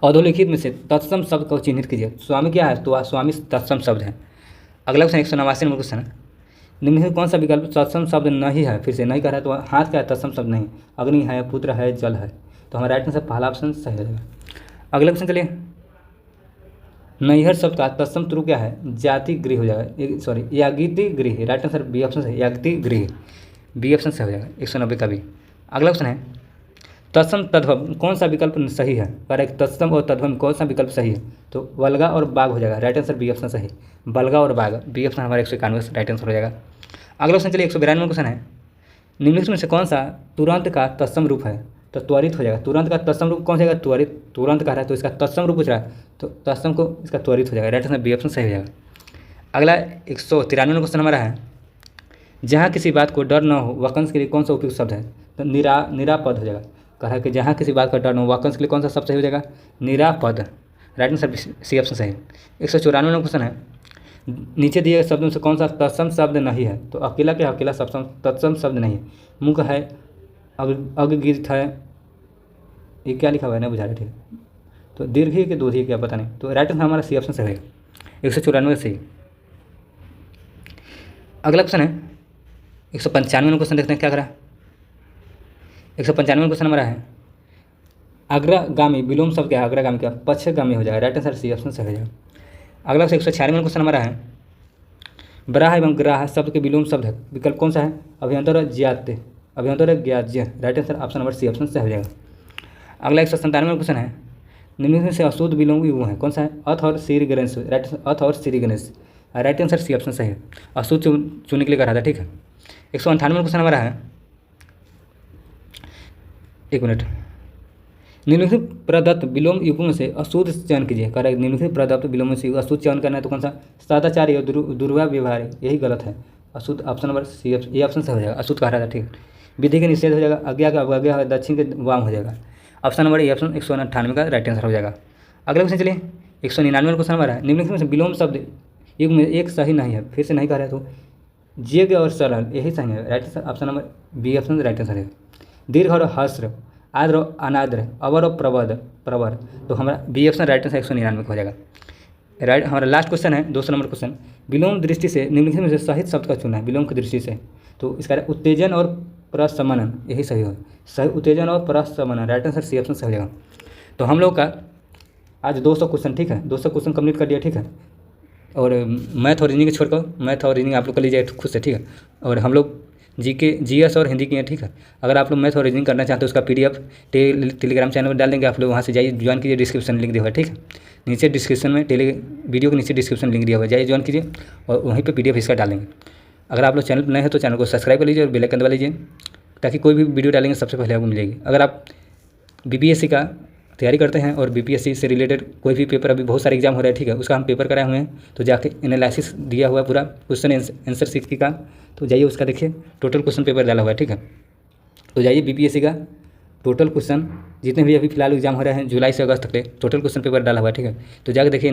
अधोलिखित में से तत्सम शब्द को चिन्हित कीजिए। स्वामी क्या है, तो स्वामी तत्सम शब्द है। अगला क्वेश्चन 189 नंबर क्वेश्चन है, निम्नलिखित कौन सा विकल्प तत्सम शब्द नहीं है, फिर से नहीं कह रहा है, तो हाथ क्या है, तत्सम शब्द नहीं, अग्नि है, पुत्र है, जल है, तो हमारा राइट आंसर पहला ऑप्शन सही हो जाएगा। अगला क्वेश्चन चलिए, नैहर शब्द का तत्सम ध्रुव क्या है, जाति गृह हो जाएगा, सॉरी यागिति गृह। राइट आंसर बी ऑप्शन से यागिति गृह, बी ऑप्शन से हो जाएगा 190 का भी। अगला क्वेश्चन है, तत्सम तद्भव कौन सा विकल्प सही है, पर एक तत्सम और तद्भव कौन सा विकल्प सही है, तो बलगा और बाघ हो जाएगा। राइट आंसर बी ऑप्शन सही, बलगा और बाघ, बी ऑप्शन हमारा 191 राइट आंसर हो जाएगा। अगला क्वेश्चन चलिए 192 क्वेश्चन है, निम्नलिखित में से कौन सा तुरंत का तत्सम रूप है, तो त्वरित हो जाएगा। तुरंत का तत्सम रूप कौन सा जाएगा, त्वरित, तुरंत कह रहा है तो इसका तत्सम रूप पूछ रहा है, तो तत्सम को इसका त्वरित हो जाएगा। राइट आंसर बी ऑप्शन सही हो जाएगा। अगला 193 क्वेश्चन हमारा है, जहाँ किसी बात को डर न हो, वाक्यांश के लिए कौन सा उपयुक्त शब्द है, तो निरापद हो जाएगा। कहा है कि जहाँ किसी बात का डर न हो, वाक्यांश के लिए कौन सा शब्द सही हो जाएगा, निरापद। राइट आंसर सी ऑप्शन सही। 194 क्वेश्चन है, नीचे दिए शब्दों से कौन सा तत्सम शब्द नहीं है, तो अकेला क्या, अकेला तत्सम शब्द नहीं है। मुख है, अग्रगित है, ये क्या लिखा हुआ है, नहीं बुझा रहे, ठीक है, तो दीर्घ ही के दूध ही क्या पता नहीं, तो राइट आंसर हमारा सी ऑप्शन से रहेगा 194 सही। अगला क्वेश्चन है 195 क्वेश्चन देखते हैं क्या करा। 195 क्वेश्चन हमारा है, अग्रगामी विलोम शब्द क्या है, अग्रगामी क्या, पक्षगामी हो जाएगा। राइट आंसर सी ऑप्शन से हो जाएगा। अगला 196 क्वेश्चन हमारा है, ब्राह एवं ग्राह शब्द के विलोम शब्द है, विकल्प कौन सा है, अभ्यंतर ज्ञात, अभ्यंतर ज्ञाज्य। Right answer option number C option से हो जाएगा। अगला 197 क्वेश्चन है, निम्नलिखित से अशुद्ध विलोम युग्म है, कौन सा है, अथ और श्री गणेश। राइट अथ और Shri Ganesh, right answer C option सही है, अशुद्ध चुनने के लिए कहा था, ठीक है। 198 क्वेश्चन हमारा है, एक मिनट, निम्नलिखित प्रदत्त विलोम युग्म से अशुद्ध चयन कीजिए। कह रहा है निम्नलिखित प्रदत्त विलोम से अशुद्ध चयन करना है, तो कौन सा, सदाचारी और दुर्व्यवहार, यही गलत है, अशुद्ध ऑप्शन नंबर सी, ये ऑप्शन से हो जाएगा, अशुद्ध कह रहा था, ठीक है। विधि के निषेध हो जाएगा, आज्ञा का अवज्ञा, दक्षिण के वाम हो जाएगा, ऑप्शन नंबर ए ऑप्शन 198 का राइट आंसर हो जाएगा। अगला क्वेश्चन चलिए 199 क्वेश्चन हमारा है, निम्नलिखित में से विलोम शब्द युग में एक सही नहीं है, फिर से नहीं कह रहे, तो जेग और सरल यही सही है। Right answer option number B option right answer है। दीर्घ और हस्र, आद्र और अनाद्र, अवर और प्रवर, तो हमारा बी ऑप्शन राइट आंसर 199 का हो जाएगा। राइट हमारा लास्ट क्वेश्चन है 200 नंबर क्वेश्चन, विलोम दृष्टि से निम्नलिखित में से सहित शब्द का चुना है, विलोम की दृष्टि से, तो इसका उत्तेजन और प्रशमनन, यही सही हो, सही उत्तेजन और प्रशमनन, राइट आंसर सी ऑप्शन सही हो जाएगा। तो हम लोग का आज 200 क्वेश्चन, ठीक है, 200 क्वेश्चन कंप्लीट कर दिया, ठीक है। और मैथ और रीजनिंग छोड़कर, मैथ और रीजनिंग आप लोग कर लीजिए खुद से, ठीक है। और हम लोग जीएस और हिंदी की हैं, ठीक है। अगर आप लोग मैथ और रीजनिंग करना चाहते हो, उसका पीडीएफ टेलीग्राम चैनल पर डाल देंगे, आप लोग वहाँ से जाइए, ज्वाइन कीजिए, डिस्क्रिप्शन लिंक दिया हुआ है, ठीक है। नीचे डिस्क्रिप्शन में वीडियो के नीचे डिस्क्रिप्शन लिंक दिया हुआ है, जाइए ज्वाइन कीजिए और वहीं पर पीडीएफ इसका डालेंगे। अगर आप लोग चैनल पर नए हैं तो चैनल को सब्सक्राइब कर लीजिए और बेल आइकन दबा लीजिए, ताकि कोई भी वीडियो डालेंगे सबसे पहले आपको मिलेगी। अगर आप बीपीएससी का तैयारी करते हैं और बीपीएससी से रिलेटेड कोई भी पेपर, अभी बहुत सारे एग्जाम हो रहे हैं, ठीक है, उसका हम पेपर कराए हुए हैं, तो जाके एनालिसिस दिया हुआ है पूरा क्वेश्चन आंसर सीखने का, तो जाइए उसका देखिए, टोटल क्वेश्चन पेपर डाला हुआ है, ठीक है। तो जाइए बीपीएससी का टोटल क्वेश्चन जितने भी अभी फिलहाल एग्जाम हो रहे हैं जुलाई से अगस्त तक के, टोटल क्वेश्चन पेपर डाला हुआ है, ठीक है, तो जाके देखिए।